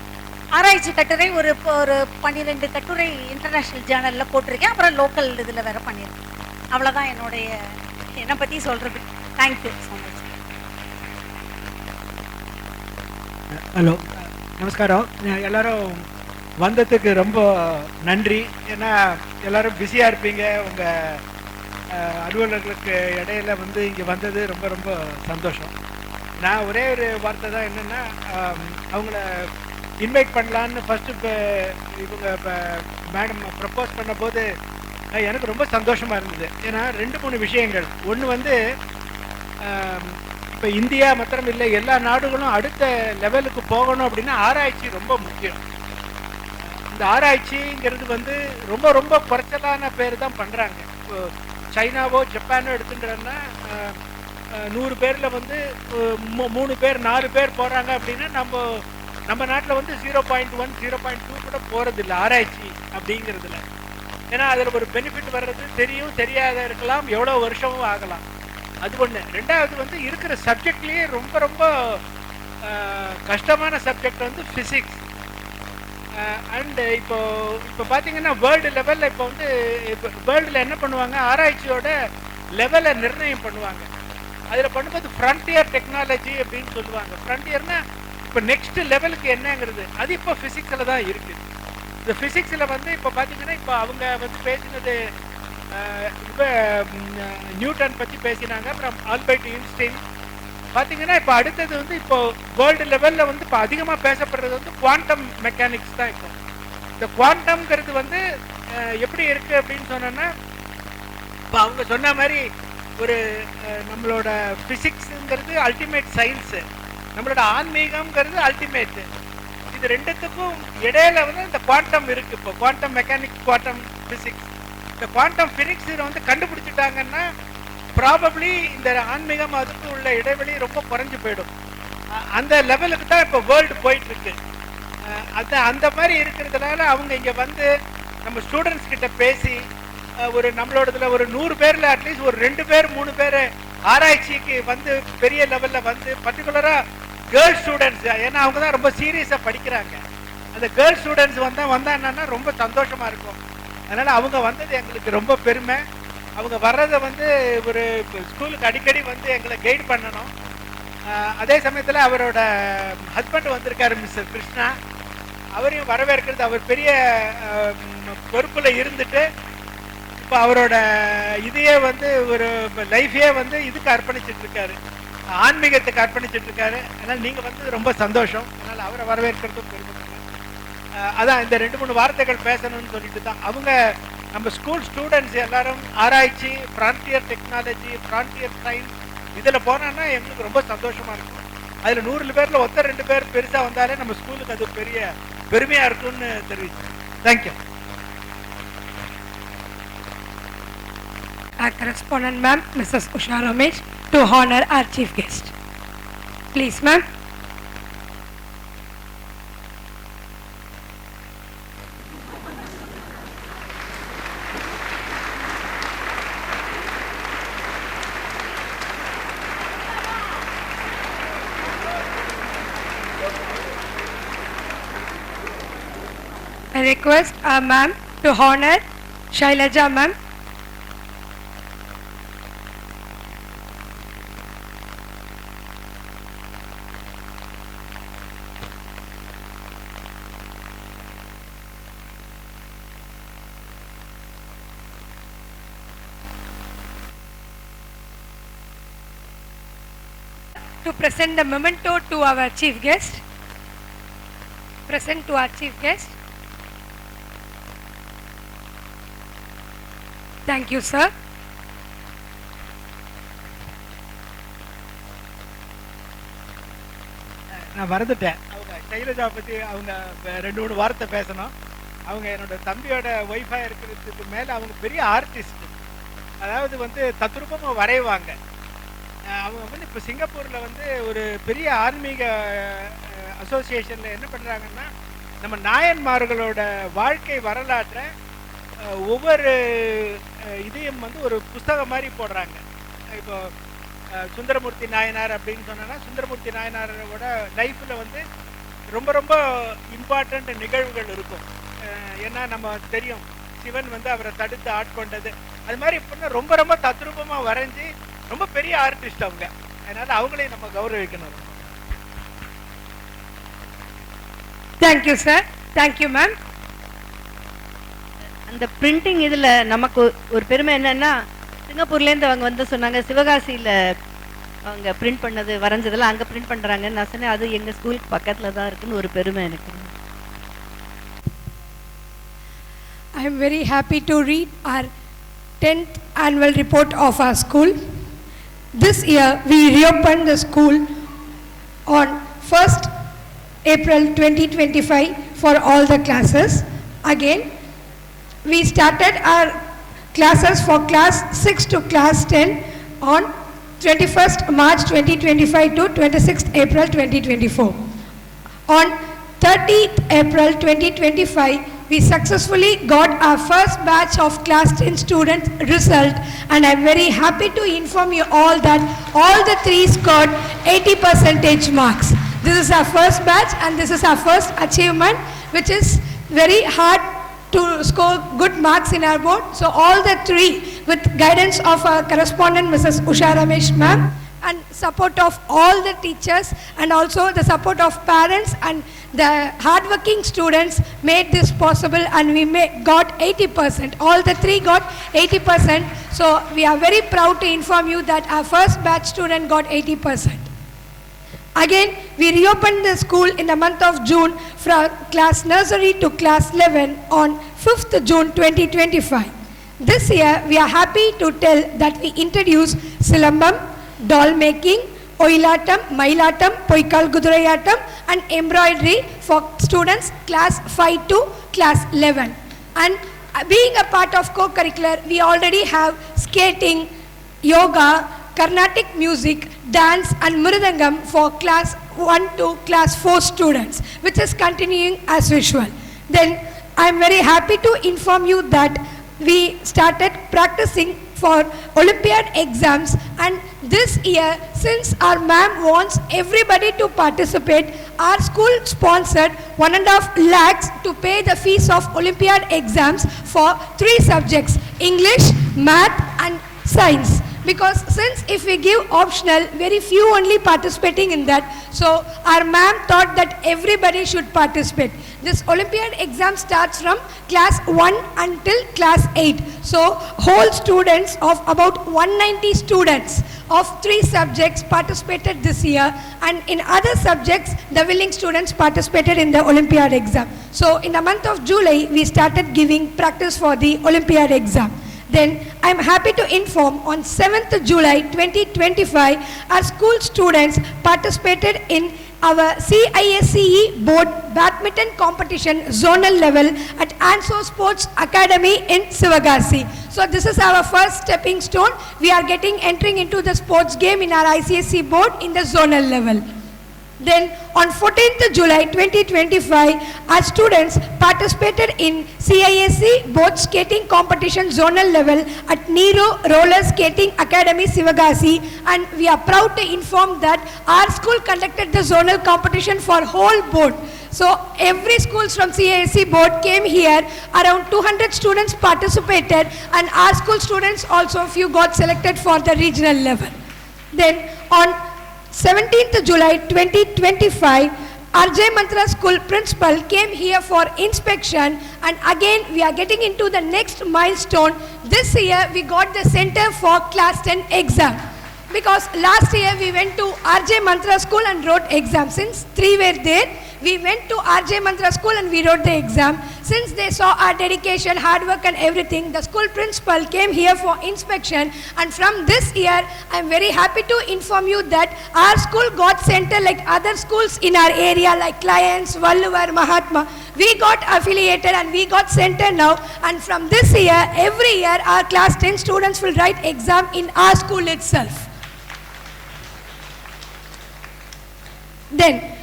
ஆராய்ச்சி கட்டுரை ஒரு 12 கட்டுரை இன்டர்நேஷ்னல் ஜேர்னலில் போட்டிருக்கேன். அப்புறம் லோக்கல் இதில் வேறு பண்ணியிருக்கேன். அவ்வளோதான் என்னை பற்றி சொல்கிறது. Thank you so much. ஹலோ, நமஸ்காரம். எல்லாரும் வந்ததுக்கு ரொம்ப நன்றி. ஏன்னா எல்லாரும் பிஸியாக இருப்பீங்க. உங்கள் அலுவலர்களுக்கு இடையில வந்து இங்கே வந்தது ரொம்ப ரொம்ப சந்தோஷம். நான் ஒரே ஒரு வார்த்தை தான் என்னென்னா, அவங்கள இன்வைட் பண்ணலான்னு ஃபஸ்ட்டு இப்போ இவங்க இப்போ மேடம் ப்ரப்போஸ் பண்ணும்போது எனக்கு ரொம்ப சந்தோஷமாக இருந்தது. ஏன்னா 2-3 விஷயங்கள். ஒன்று வந்து இப்போ இந்தியா மாத்திரம் இல்லை, எல்லா நாடுகளும் அடுத்த லெவலுக்கு போகணும் அப்படின்னா ஆராய்ச்சி ரொம்ப முக்கியம். இந்த ஆராய்ச்சிங்கிறது வந்து ரொம்ப ரொம்ப குறைச்சலான பேர் தான் பண்ணுறாங்க. இப்போ சைனாவோ ஜப்பானோ எடுத்துட்டோன்னா 100 பேரில் வந்து 3 பேர் 4 பேர் போகிறாங்க அப்படின்னா நம்ம நாட்டில் வந்து 0.1 0.2 கூட போகிறதில்ல ஆராய்ச்சி அப்படிங்கிறதுல. ஏன்னா அதில் ஒரு பெனிஃபிட் வர்றது தெரியும், தெரியாத இருக்கலாம், எவ்வளோ வருஷமும் ஆகலாம். அது ஒன்று. ரெண்டாவது வந்து இருக்கிற சப்ஜெக்ட்லேயே ரொம்ப ரொம்ப கஷ்டமான சப்ஜெக்ட் வந்து ஃபிசிக்ஸ். அண்டு இப்போ பார்த்தீங்கன்னா வேர்ல்டு லெவலில் இப்போ வந்து வேர்ல்டில் என்ன பண்ணுவாங்க, ஆராய்ச்சியோட லெவலை நிர்ணயம் பண்ணுவாங்க. அதில் பண்ணும்போது ஃப்ரண்டியர் டெக்னாலஜி அப்படின்னு சொல்லுவாங்க. ஃப்ரண்டியர்னா இப்போ நெக்ஸ்ட் லெவலுக்கு என்னங்கிறது அது இப்போ ஃபிசிக்ஸில் தான் இருக்குது. இந்த ஃபிசிக்ஸில் வந்து இப்போ பார்த்தீங்கன்னா இப்போ அவங்க வந்து பேசினது இப்போ நியூட்டன் பற்றி பேசினாங்க. அப்புறம் ஆல்பர்ட் ஐன்ஸ்டைன் பார்த்தீங்கன்னா இப்போ அடுத்தது வந்து இப்போ வேர்ல்டு லெவலில் வந்து இப்போ அதிகமாக பேசப்படுறது வந்து குவாண்டம் மெக்கானிக்ஸ் தான். இப்போ இந்த குவாண்டம்ங்கிறது வந்து எப்படி இருக்குது அப்படின்னு சொன்னோன்னா, இப்போ அவங்க சொன்ன மாதிரி ஒரு நம்மளோட ஃபிசிக்ஸுங்கிறது அல்டிமேட் சயின்ஸு, நம்மளோட ஆன்மீகம்ங்கிறது அல்டிமேட்டு. இது ரெண்டுத்துக்கும் இடையில வந்து இந்த குவாண்டம் இருக்குது. இப்போ குவாண்டம் மெக்கானிக்ஸ், குவாண்டம் ஃபிசிக்ஸ். இந்த குவாண்டம் ஃபிசிக்ஸ் வந்து கண்டுபிடிச்சிட்டாங்கன்னா ப்ராபப்ளி இந்த ஆன்மீகம் அதுக்கு உள்ள இடைவெளி ரொம்ப குறைஞ்சி போயிடும். அந்த லெவலுக்கு தான் இப்போ வேர்ல்டு போயிட்டுருக்கு. அந்த மாதிரி இருக்கிறதுனால அவங்க இங்கே வந்து நம்ம ஸ்டூடெண்ட்ஸ் கிட்ட பேசி ஒரு நம்மளோடதுல ஒரு 100 பேரில் அட்லீஸ்ட் ஒரு 2 பேர் 3 பேர் ஆராய்ச்சிக்கு வந்து பெரிய லெவலில் வந்து பர்டிகுலராக கேர்ள்ஸ் ஸ்டூடெண்ட்ஸ், ஏன்னா அவங்க தான் ரொம்ப சீரியஸாக படிக்கிறாங்க. அந்த கேர்ள்ஸ் ஸ்டூடெண்ட்ஸ் வந்தாங்கன்னா ரொம்ப சந்தோஷமாக இருக்கும். அதனால் அவங்க வந்தது எங்களுக்கு ரொம்ப பெருமை. அவங்க வர்றதை வந்து ஒரு ஸ்கூலுக்கு அடிக்கடி வந்து எங்களை கைட் பண்ணணும். அதே சமயத்தில் அவரோட ஹஸ்பண்ட் வந்திருக்காரு, மிஸ்டர் கிருஷ்ணா. அவரையும் வரவேற்கிறது. அவர் பெரிய பொறுப்பில் இருந்துட்டு இப்போ அவரோட இதையே வந்து ஒரு லைஃபே வந்து இதுக்கு அர்ப்பணிச்சுட்டு இருக்காரு, ஆன்மீகத்துக்கு அர்ப்பணிச்சுட்டு இருக்காரு. அதனால் நீங்கள் வந்து ரொம்ப சந்தோஷம். அதனால் அவரை வரவேற்கிறதும் பெருமை. அதான் இந்த 2-3 வார்த்தைகள் பேசணும்னு சொல்லிட்டு தான் அவங்க நம்ம ஸ்கூல் ஸ்டூடெண்ட்ஸ் எல்லாரும் ஆராய்ச்சி, ஃப்ரான்டியர் டெக்னாலஜி, ஃப்ரான்டியர் சயின்ஸ் இதில் போனான்னா எங்களுக்கு ரொம்ப சந்தோஷமாக இருக்கும். அதில் 100 பேரில் 1-2 பேர் பெருசாக வந்தாலே நம்ம ஸ்கூலுக்கு அது பெரிய பெருமையாக இருக்கும்னு தெரிவிச்சு. Thank you. Our correspondent, ma'am, Mrs. Usha Ramesh, to honor our chief guest. Please, ma'am. I request our ma'am to honor Shailaja ma'am. To present the memento to our chief guest. Present to our chief guest. Thank you, sir. நான் மறந்துட்டேன். அவங்க ஷைலஜா பற்றி அவங்க 2-3 வார்த்தை பேசணும். அவங்க என்னோட தம்பியோட ஒய்ஃபாக இருக்கிறதுக்கு மேலே அவங்க பெரிய ஆர்டிஸ்ட். அதாவது வந்து தத்ரூபமாக வரைவாங்க. அவங்க வந்து இப்போ சிங்கப்பூரில் வந்து ஒரு பெரிய ஆன்மீக அசோசியேஷனில் என்ன பண்ணுறாங்கன்னா, நம்ம நாயன்மார்களோட வாழ்க்கை வரலாற்றை ஒவ்வொரு இதையும் வந்து ஒரு புஸ்தகம் மாதிரி போடுறாங்க. இப்போ சுந்தரமூர்த்தி நாயனார் அப்படின்னு சொன்னோன்னா, சுந்தரமூர்த்தி நாயனாரோட லைஃப்பில் வந்து ரொம்ப ரொம்ப இம்பார்ட்டண்ட் நிகழ்வுகள் இருக்கும். ஏன்னா நம்ம தெரியும் சிவன் வந்து அவரை தடுத்து ஆட்கொண்டது. அது மாதிரி இப்போ ரொம்ப ரொம்ப தத்ரூபமாக வரைஞ்சி ரொம்ப பெரிய ஆர்டிஸ்ட் அவங்க. அதனால் அவங்களையும் நம்ம கௌரவிக்கணும். Thank you, sir. Thank you, ma'am. அந்த பிரிண்டிங் இதில் நமக்கு ஒரு பெருமை என்னன்னா, சிங்கப்பூர்லேருந்து அவங்க வந்து சொன்னாங்க சிவகாசியில் அவங்க பிரிண்ட் பண்ணது வரைஞ்சதெல்லாம் அங்கே பிரிண்ட் பண்ணுறாங்கன்னு. நான் சொன்னேன் அது எங்கள் ஸ்கூலுக்கு பக்கத்தில் தான் இருக்குன்னு ஒரு பெருமை எனக்கு. I am very happy to read our 10th annual report of our school. This year we reopened the school on 1st April 2025 for all the classes. Again, we started our classes for class 6 to class 10 on 21st March 2025 to 26th April 2024. On 30th April 2025, we successfully got our first batch of class 10 students result, and I'm very happy to inform you all that all the three scored 80% marks. This is our first batch and this is our first achievement, which is very hard to score good marks in our board. So all the three, with guidance of our correspondent Mrs. Usha Ramesh ma'am, and support of all the teachers and also the support of parents and the hardworking students, made this possible, and we got 80%. All the three got 80%. So we are very proud to inform you that our first batch student got 80%. Again, we reopened the school in the month of June from class nursery to class 11 on 5th June 2025. This year, we are happy to tell that we introduced Silambam, doll making, Oilatam, Mailatam, Poikal Gudurayatam and embroidery for students class 5 to class 11. And being a part of co-curricular, we already have skating, yoga, Carnatic music, dance and Mridangam for class 1 to class 4 students, which is continuing as usual. Then I am very happy to inform you that we started practicing for Olympiad exams, and this year, since our ma'am wants everybody to participate, our school sponsored 1.5 lakhs to pay the fees of Olympiad exams for 3 subjects, English, Math and Science. Because since if we give optional, very few only participating in that, so our ma'am thought that everybody should participate. This Olympiad exam starts from class 1 until class 8. So whole students of about 190 students of 3 subjects participated this year, and in other subjects the willing students participated in the Olympiad exam. So in the month of July we started giving practice for the Olympiad exam. Then I am happy to inform on 7th July 2025, our school students participated in our CISCE board badminton competition zonal level at Anso Sports Academy in Sivagasi. So this is our first stepping stone. We are entering into the sports game in our ICSE board in the zonal level. Then on 14th July 2025, our students participated in CISE boat skating competition zonal level at Nero Roller Skating Academy Sivagasi, and we are proud to inform that our school conducted the zonal competition for whole board. So every schools from CISE board came here, around 200 students participated, and our school students also few got selected for the regional level. Then on 17th July 2025, RJ Mantra School principal came here for inspection, and again we are getting into the next milestone. This year we got the center for class 10 exam, because last year we went to RJ Mantra School and wrote exam. Since 3 were there, we went to RJ Mantra School and we wrote the exam. Since they saw our dedication, hard work and everything, the school principal came here for inspection, and from this year I am very happy to inform you that our school got center like other schools in our area like Lions, Valluvar, Mahatma. We got affiliated and we got center now, and from this year, every year our class 10 students will write exam in our school itself. Then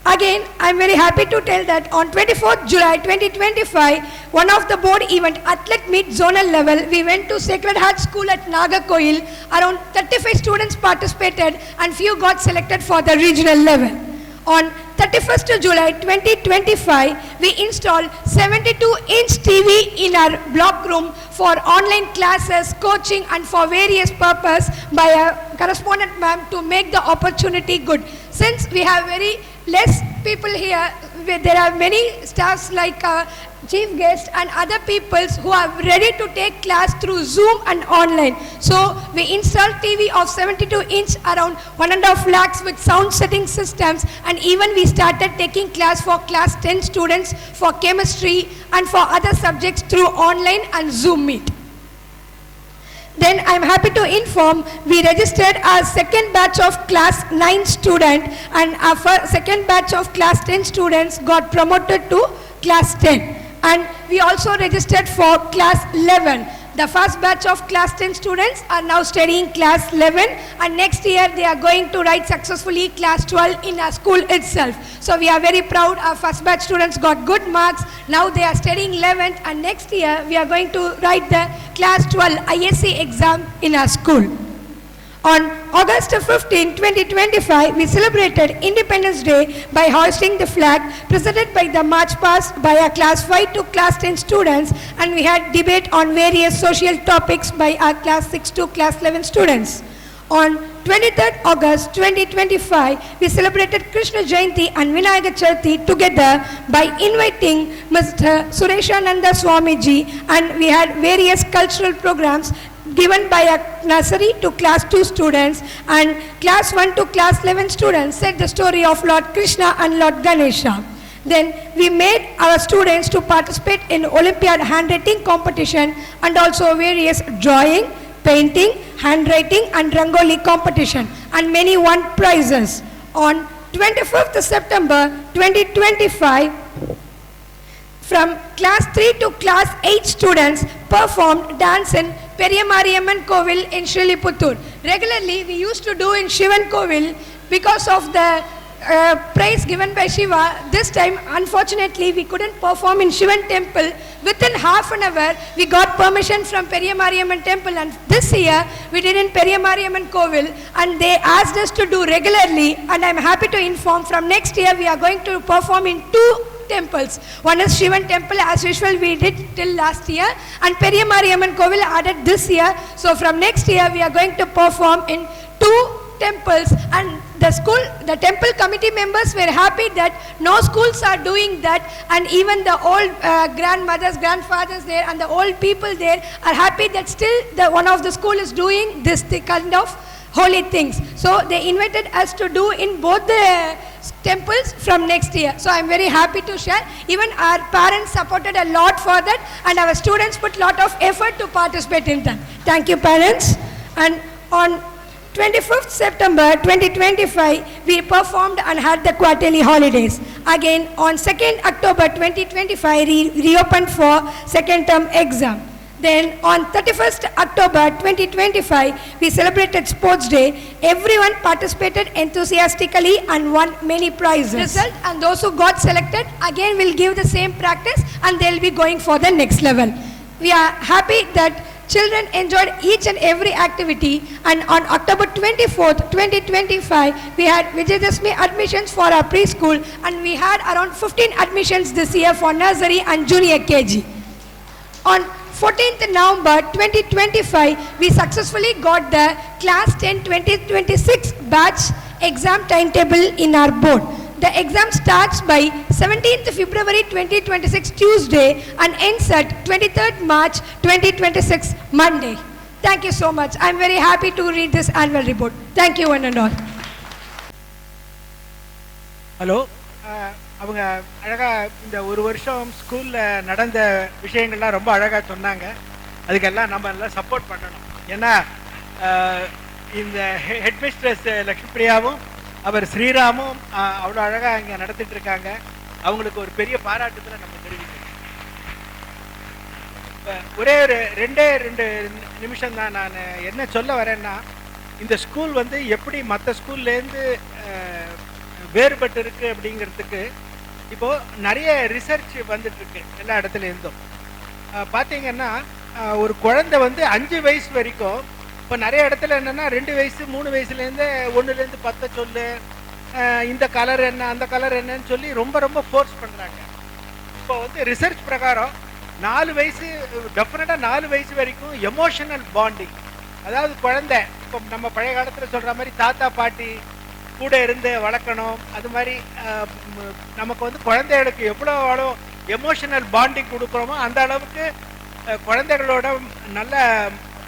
again, I am very happy to tell that on 24th July 2025, one of the board event athlete meet zonal level, we went to Sacred Heart School at Nagakoil. Around 35 students participated and few got selected for the regional level. On 31st July 2025, we installed 72-inch TV in our block room for online classes, coaching and for various purpose by a correspondent ma'am to make the opportunity good. Since we have very less people here, there are many staffs like chief guest and other peoples who are ready to take class through Zoom and online. So we installed TV of 72-inch around 1.5 lakhs with sound setting systems, and even we started taking class for class 10 students for chemistry and for other subjects through online and Zoom meet. Then I am happy to inform we registered our second batch of class 9 student, and our second batch of class 10 students got promoted to class 10. And we also registered for class 11. The first batch of class 10 students are now studying class 11, and next year they are going to write successfully class 12 in our school itself. So we are very proud our first batch students got good marks. Now they are studying 11th, and next year we are going to write the class 12 ISC exam in our school. On August 15, 2025, we celebrated Independence Day by hoisting the flag presented by the march past by our class 5 to class 10 students, and we had debate on various social topics by our class 6 to class 11 students. On 23rd August 2025, we celebrated Krishna Jayanti and Vinayaga Chaturthi together by inviting Mr. Sureshananda Swamiji, and we had various cultural programs given by a nursery to class 2 students, and class 1 to class 11 students said the story of Lord Krishna and Lord Ganesha. Then we made our students to participate in Olympiad handwriting competition and also various drawing, painting, handwriting and Rangoli competition, and many won prizes. On 25th September 2025, from class 3 to class 8 students performed dance in Periyamariamman Kovil in Sriliputtur. Regularly we used to do in Shivan Kovil because of the praise given by Shiva. This time unfortunately we couldn't perform in Shivan temple. Within half an hour we got permission from Periyamariamman temple, and this year we did in Periyamariamman Kovil, and they asked us to do regularly, and I'm happy to inform from next year we are going to perform in 2 temples. One is Shivan temple, as usual we did till last year, and Periyamariamman Kovil added this year. So from next year we are going to perform in 2 temples, and the temple committee members were happy that no schools are doing that, and even the old grandmothers, grandfathers there and the old people there are happy that still one of the school is doing this kind of holy things. So they invited us to do in both the temples from next year. So I'm very happy to share. Even our parents supported a lot for that, and our students put lot of effort to participate in that. Thank you, parents. And on 25th September 2025, we performed and had the quarterly holidays. Again, on 2nd October 2025, reopened for second term exam. Then on 31st October 2025, we celebrated Sports Day. Everyone participated enthusiastically and won many prizes. Result, and those who got selected again will give the same practice, and they'll be going for the next level. We are happy that children enjoyed each and every activity, and on October 24th, 2025, we had Vijayadashmi admissions for our preschool, and we had around 15 admissions this year for nursery and junior KG. On 14th November 2025, we successfully got the class 10 2026 batch exam timetable in our board. The exam starts by 17th February 2026 Tuesday and ends at 23rd March 2026 Monday. Thank you so much. I'm very happy to read this annual report. Thank you one and all. Hello, அவங்க அழகாக இந்த ஒரு வருஷம் ஸ்கூலில் நடந்த விஷயங்கள்லாம் ரொம்ப அழகாக சொன்னாங்க. அதுக்கெல்லாம் நம்ம எல்லாம் சப்போர்ட் பண்ணணும். ஏன்னா இந்த ஹெட்மிஸ்ட்ரஸ் லக்ஷ்மி பிரியாவும் அவர் ஸ்ரீராமும் அவ்வளோ அழகாக இங்கே நடத்திட்டு இருக்காங்க. அவங்களுக்கு ஒரு பெரிய பாராட்டுதலை நம்ம தெரிவிக்கிறோம். ஒரே ஒரு ரெண்டு நிமிஷம் தான் நான் என்ன சொல்ல வரேன்னா, இந்த ஸ்கூல் வந்து எப்படி மற்ற ஸ்கூல்லேருந்து வேறுபட்டு இருக்குது அப்படிங்கிறதுக்கு இப்போது நிறைய ரிசர்ச் வந்துட்டுருக்கு எல்லா இடத்துலேருந்தும். பார்த்தீங்கன்னா ஒரு குழந்தை வந்து 5 வயசு வரைக்கும், இப்போ நிறைய இடத்துல என்னென்னா 2 வயசு 3 வயசுலேருந்து 1லேருந்து 10 சொல்லு, இந்த கலர் என்ன அந்த கலர் என்னன்னு சொல்லி ரொம்ப ரொம்ப ஃபோர்ஸ் பண்ணுறாங்க. இப்போ வந்து ரிசர்ச் பிரகாரம் 4 வயசு, டெஃபினட்டாக 4 வயசு வரைக்கும் எமோஷனல் பாண்டிங், அதாவது குழந்தை இப்போ நம்ம பழைய காலத்தில் சொல்கிற மாதிரி தாத்தா பாட்டி கூட இருந்து வளர்க்கணும். அது மாதிரி நமக்கு வந்து குழந்தைகளுக்கு எவ்வளோ எமோஷனல் பாண்டிங் கொடுக்குறோமோ அந்த அளவுக்கு குழந்தைகளோட நல்ல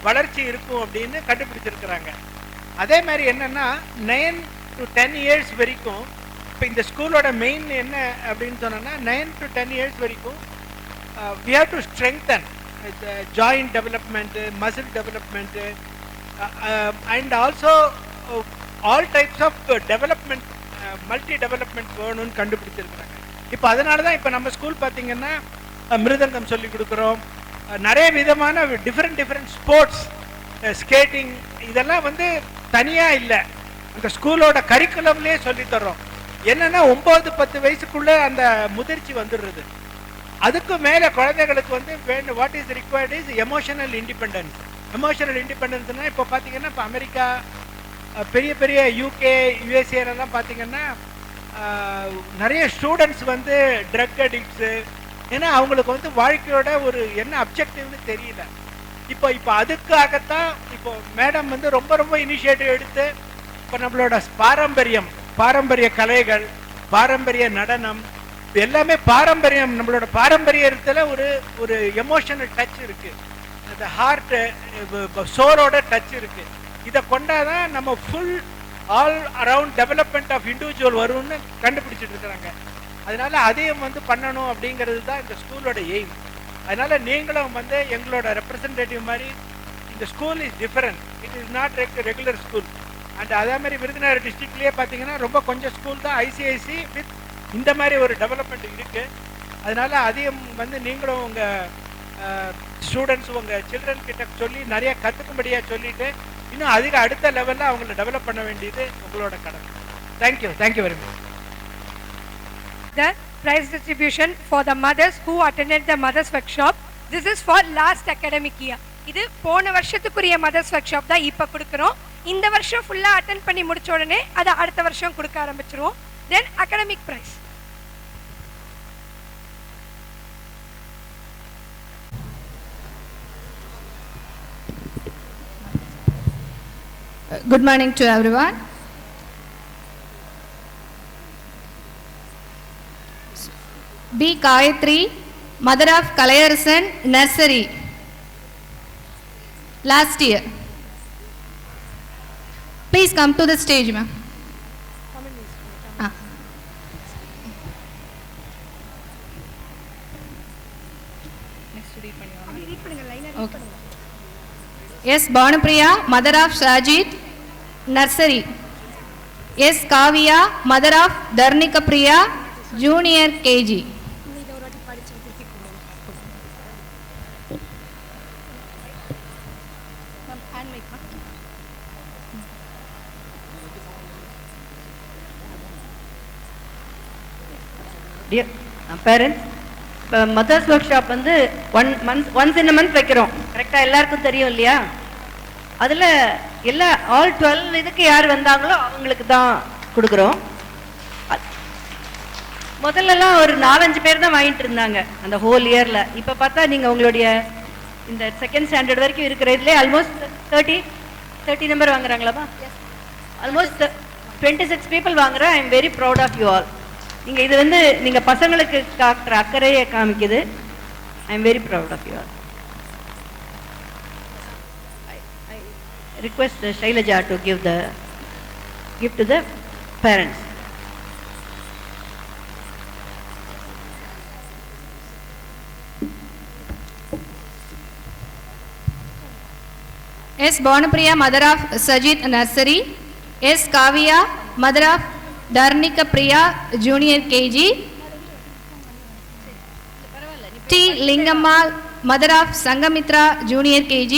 வளர்ச்சி இருக்கும் அப்படின்னு கண்டுபிடிச்சிருக்கிறாங்க. அதே மாதிரி என்னன்னா 9 to 10 years வரைக்கும் இப்போ இந்த ஸ்கூலோட மெயின் என்ன அப்படின்னு சொன்னோன்னா 9 to 10 years வரைக்கும் we have to strengthen the joint development, muscle development, and also all types of development, multi development வேணும்னு கண்டுபிடிச்சிருக்கிறாங்க. இப்போ அதனால தான் இப்போ நம்ம ஸ்கூல் பார்த்தீங்கன்னா மிருதங்கம் சொல்லி கொடுக்குறோம், நிறைய விதமான டிஃப்ரெண்ட் ஸ்போர்ட்ஸ், ஸ்கேட்டிங், இதெல்லாம் வந்து தனியாக இல்லை, அந்த ஸ்கூலோட கரிக்குலம்லேயே சொல்லித்தர்றோம். என்னன்னா 9-10 வயசுக்குள்ளே அந்த முதிர்ச்சி வந்துடுறது. அதுக்கு மேலே குழந்தைகளுக்கு வந்து what is required is emotional independence. எமோஷனல் இண்டிபெண்டன்ஸ்னா இப்போ பார்த்தீங்கன்னா இப்போ அமெரிக்கா, பெரிய பெரிய யூகே, யுஎஸ்ஏலாம் பார்த்தீங்கன்னா நிறைய ஸ்டூடெண்ட்ஸ் வந்து ட்ரக் அடிக்ட்ஸு, ஏன்னா அவங்களுக்கு வந்து வாழ்க்கையோட ஒரு என்ன அப்ஜெக்டிவ்னு தெரியல. இப்போ அதுக்காகத்தான் இப்போ மேடம் வந்து ரொம்ப இனிஷியேட்டிவ் எடுத்து இப்போ நம்மளோட பாரம்பரிய கலைகள், பாரம்பரிய நடனம், எல்லாமே பாரம்பரியம், நம்மளோட பாரம்பரியத்தில் ஒரு எமோஷனல் டச் இருக்கு, அந்த ஹார்ட் சோலோட டச் இருக்கு. இதை கொண்டாதான் நம்ம full all around development of individual வரும்னு கண்டுபிடிச்சிட்டு இருக்கிறாங்க. அதனால அதையும் வந்து பண்ணணும் அப்படிங்கிறது தான் இந்த ஸ்கூலோட எய்ம். அதனால நீங்களும் வந்து எங்களோட ரெப்ரசன்டேட்டிவ் மாதிரி, இந்த school is different, it is not regular school. And அதே மாதிரி விருதுநகர் டிஸ்ட்ரிக்ட்லேயே பார்த்தீங்கன்னா ரொம்ப கொஞ்சம் ஸ்கூல் தான் ஐசிஐசி வித் இந்த மாதிரி ஒரு டெவலப்மெண்ட் இருக்கு. அதனால அதையும் வந்து நீங்களும் உங்கள் ஸ்டூடெண்ட்ஸ் உங்கள் சில்ட்ரன் கிட்ட சொல்லி நிறைய கற்றுக்கும்படியாக சொல்லிட்டு இன்னும் அடுத்த லெவலில் அவங்கள டெவலப் பண்ண வேண்டியது உங்களோட கடமை. Thank you very much. The prize distribution for the mothers who attended the mothers workshop. This is for last academic year. இது போன வருஷத்துக்குரிய மதர்ஸ் ஒர்க் ஷாப் தான் இப்போ கொடுக்குறோம். இந்த வருஷம் ஃபுல்லாக அட்டென்ட் பண்ணி முடிச்ச உடனே அதை அடுத்த வருஷம் கொடுக்க ஆரம்பிச்சிருவோம். Then academic prize. Good morning to everyone. B. Gayatri, mother of Kalayarasan Nursery, last year. Please come to the stage, ma'am. Okay. Yes, Bhanupriya, mother of Sajid Nursery. Yes, Kavya, mother of Dharnika Priya, Junior KG. Dear parents, இப்போ mothers work shop வந்து once in month வைக்கிறோம், கரெக்டாக எல்லாருக்கும் தெரியும் இல்லையா? அதில் all 12 இதுக்கு யார் வந்தாங்களோ அவங்களுக்கு தான் கொடுக்குறோம். முதல்லலாம் ஒரு 4-5 பேர் தான் வாங்கிட்டு இருந்தாங்க அந்த ஹோல் இயரில். இப்போ பார்த்தா நீங்கள் உங்களுடைய இந்த செகண்ட் ஸ்டாண்டர்ட் வரைக்கும் இருக்கிற இதுலேயே ஆல்மோஸ்ட் 30 நம்பர் வாங்குறாங்களாப்பா? ஆல்மோஸ்ட் 26 பீப்புள் வாங்குறேன். I am very proud of you all. நீங்கள் இது வந்து நீங்கள் பசங்களுக்கு காட்டுற அக்கறையை காமிக்குது. I am very proud of you all. I request Shailaja to give the gift to the parents. S. Bhanupriya, mother of Sajid Nursery. S. Kavya, mother of Dharnika Priya, Junior KG. T. Lingammal, mother of Sangamitra, Junior KG.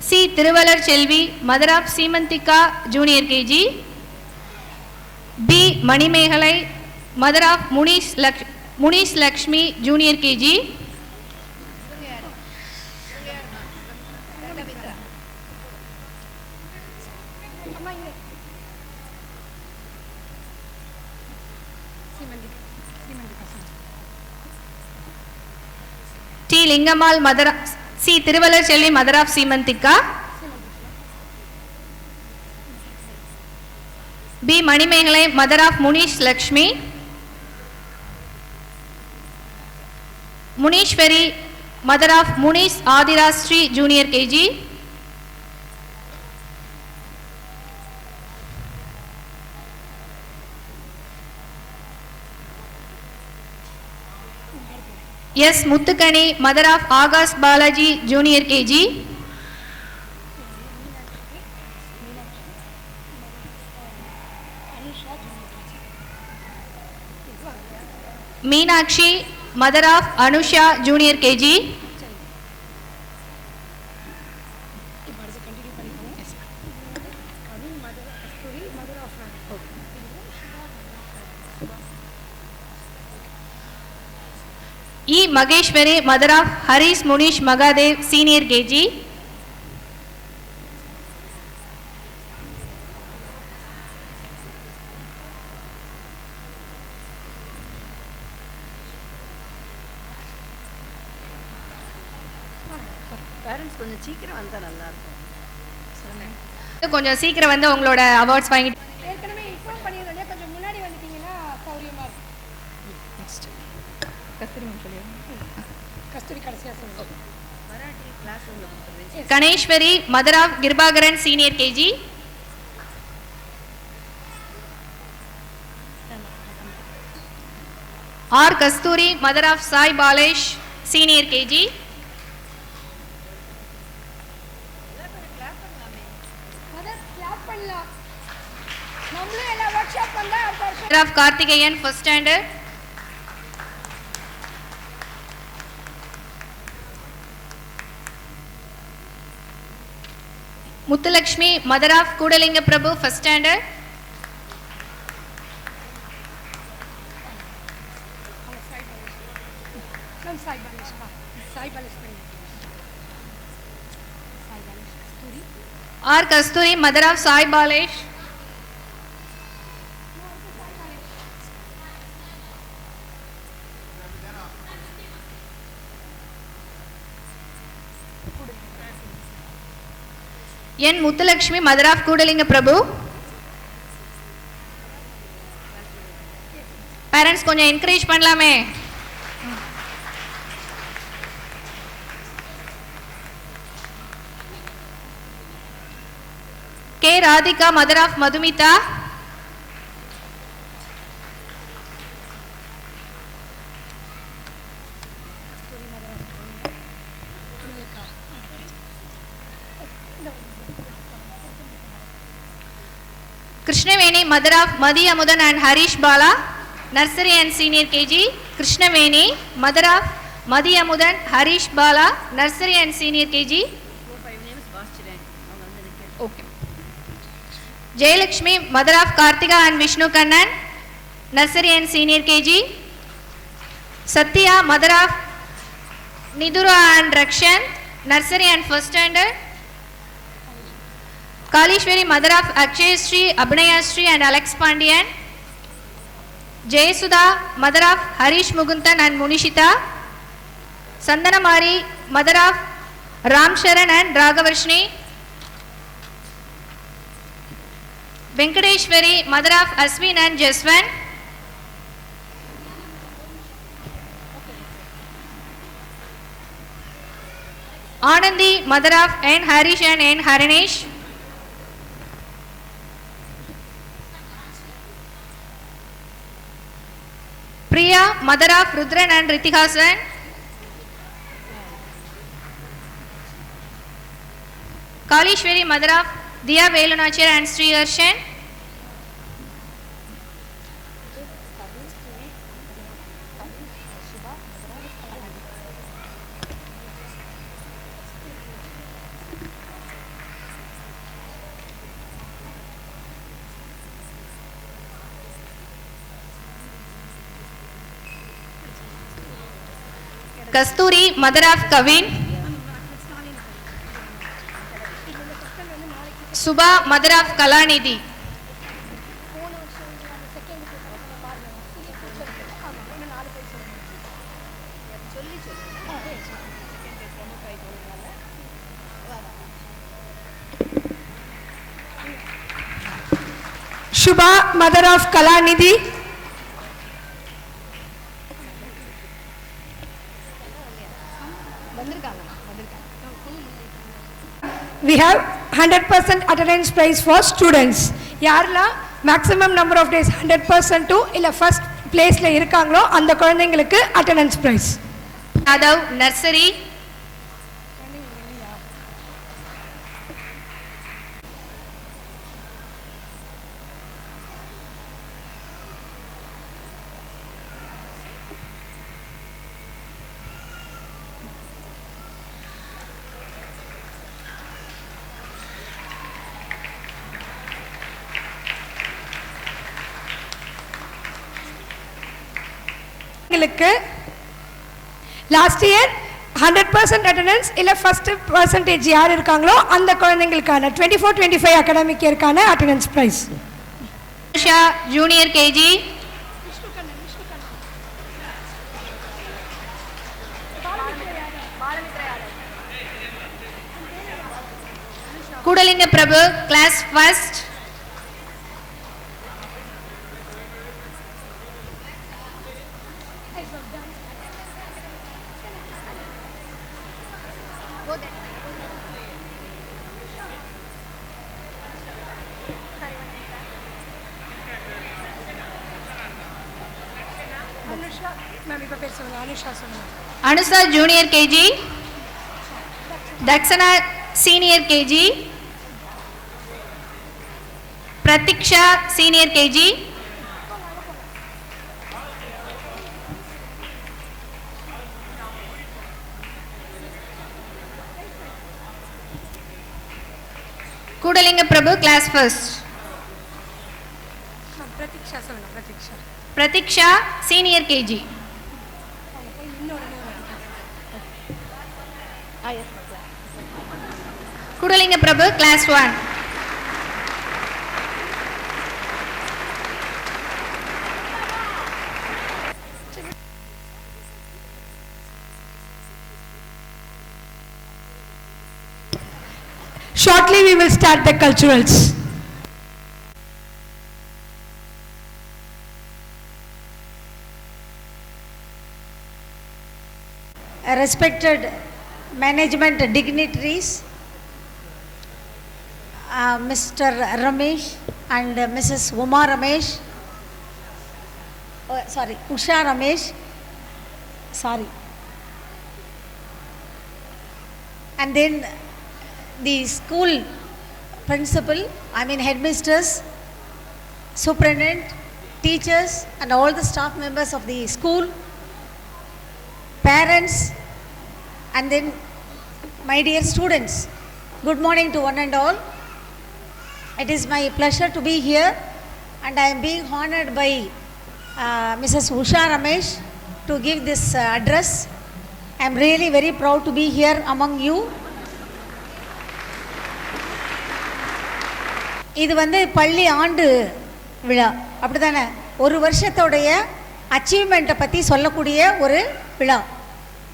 C. Thiruvalar Chelvi, mother of Seemantika, Junior KG. B. Manimehalai, mother of Munish Lakshmi, Junior KG. T. Lingammal, mother of C. Thiruvalar Chelvi, mother of Seemantika. B. Manimegalai, mother of Munish Lakshmi. Munishwari, mother of Munish Adirashri Junior KG. S. Muttukani, mother of August Balaji Junior KG. Meenakshi, mother of Anusha Junior KG. E. Mageshwari, mother of Harish Munish Magadev Senior KG. Parents கொஞ்சம் சீக்கிரம் வந்தால் நல்லா இருக்கும். கொஞ்சம் சீக்கிரம் வந்து உங்களோட awards வாங்கிட்டு ஏற்கனவே இன்ஃபார்ம் பண்ணிடுறேன், கொஞ்சம் முன்னாடி வந்துட்டீங்கன்னா சௌரியமா இருக்கும். நெக்ஸ்ட் கஸ்தூரி மேம் சொல்லுங்க. கஸ்தூரி கடைசியாக சொல்லுங்கள். மராட்டி கிளாஸ் உங்களுக்கு Ganeshwari, mother of Kirubakaran senior KG. R Kasturi, mother of Sai Balesh senior KG. Mother of Karthikeyan first standard. Muthulakshmi, mother of Kudalinga Prabhu first standard. R Kasturi, mother of Sai Balesh. N Muthulakshmi, mother of Kudalinga Prabhu. Parents konja encourage பண்ணலாமே. K Radhika, mother of Madhumita. Krishnaveni, mother of Madhi Amudan and Harish Bala, nursery and senior KG. Krishnaveni, mother of Madhi Amudan, Harish Bala, nursery and senior KG. Okay. Jayalakshmi, mother of Kartika and Vishnu Kannan, nursery and senior KG. Satya, mother of Nidura and Rakshan, nursery and first standard. Kalishwari, mother of Akshay Sri, Abhinaya Sri and Alex Pandian. Jayasudha, mother of Harish Muguntan and Munishita. Sandana Mari, mother of Ram Sharan and Raghavarshini. Venkateshwari, mother of Aswin and Jaswan. Anandi, mother of N. Harish and N. Harinesh. Priya, mother of Rudran and Ritikasan. Kalishwari, mother of Diya Velunachar and Sri Harshan. Kasturi, mother of Kavin. Subha, mother of Kalanidhi. Shubha, mother of Kalanidhi. We have 100% attendance prize for students. யாரெல்லாம் maximum number of days 100% to இல்ல first placeல இருக்காங்களோ அந்த குழந்தைங்களுக்கு attendance prize. Yadav, nursery. Last year 100% attendance இல்ல first percentage யார் இருக்காங்களோ அந்த குழந்தைகளுக்கான 24-25 அகாடமிக் இயர்க்கான attendance prize. Junior KG. Koodalinga Prabhu class first. Anusha junior KG. Dakshana senior KG. Pratiksha senior KG. Koodalinga Prabhu class first. Pratiksha senior KG. Koodalinga Prabhu class 1. Shortly we will start the culturals. Respected management dignitaries, Mr. Ramesh and Mrs. Uma Ramesh, Usha Ramesh, and then the school principal, headmisters, superintendent, teachers and all the staff members of the school, parents, and then my dear students, good morning to one and all. It is my pleasure to be here and I am being honored by Mrs. Usha Ramesh to give this address. I am really very proud to be here among you. இது பள்ளி ஆண்டு விழா அப்படிதானே, ஒரு வருஷத்தோடைய அச்சீவ்மெண்ட்டை பற்றி சொல்லக்கூடிய ஒரு விழா.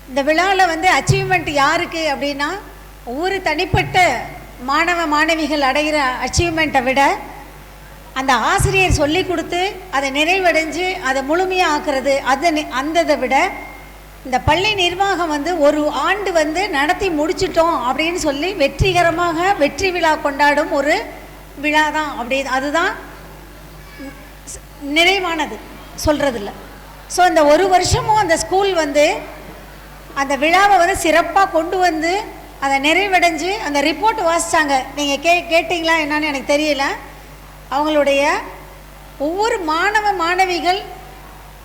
இந்த விழாவில் அச்சீவ்மெண்ட் யாருக்கு அப்படின்னா, ஒவ்வொரு தனிப்பட்ட மாணவ மாணவிகள் அடைகிற அச்சீவ்மெண்ட்டை விட அந்த ஆசிரியர் சொல்லி கொடுத்து அதை நிறைவடைஞ்சு அதை முழுமையாக ஆக்குறது அதை விட இந்த பள்ளி நிர்வாகம் ஒரு ஆண்டு நடத்தி முடிச்சிட்டோம் அப்படின்னு சொல்லி வெற்றிகரமாக வெற்றி விழா கொண்டாடும் ஒரு விழா தான். அதுதான் நிறைவானது சொல்கிறதில்ல. ஸோ இந்த ஒரு வருஷமும் அந்த ஸ்கூல் அந்த விழாவை சிறப்பாக கொண்டு அதை நிறைவடைஞ்சு அந்த ரிப்போர்ட் வாசித்தாங்க. நீங்கள் கேட்டிங்களா என்னன்னு எனக்கு தெரியல. அவங்களுடைய ஒவ்வொரு மாணவ மாணவிகள்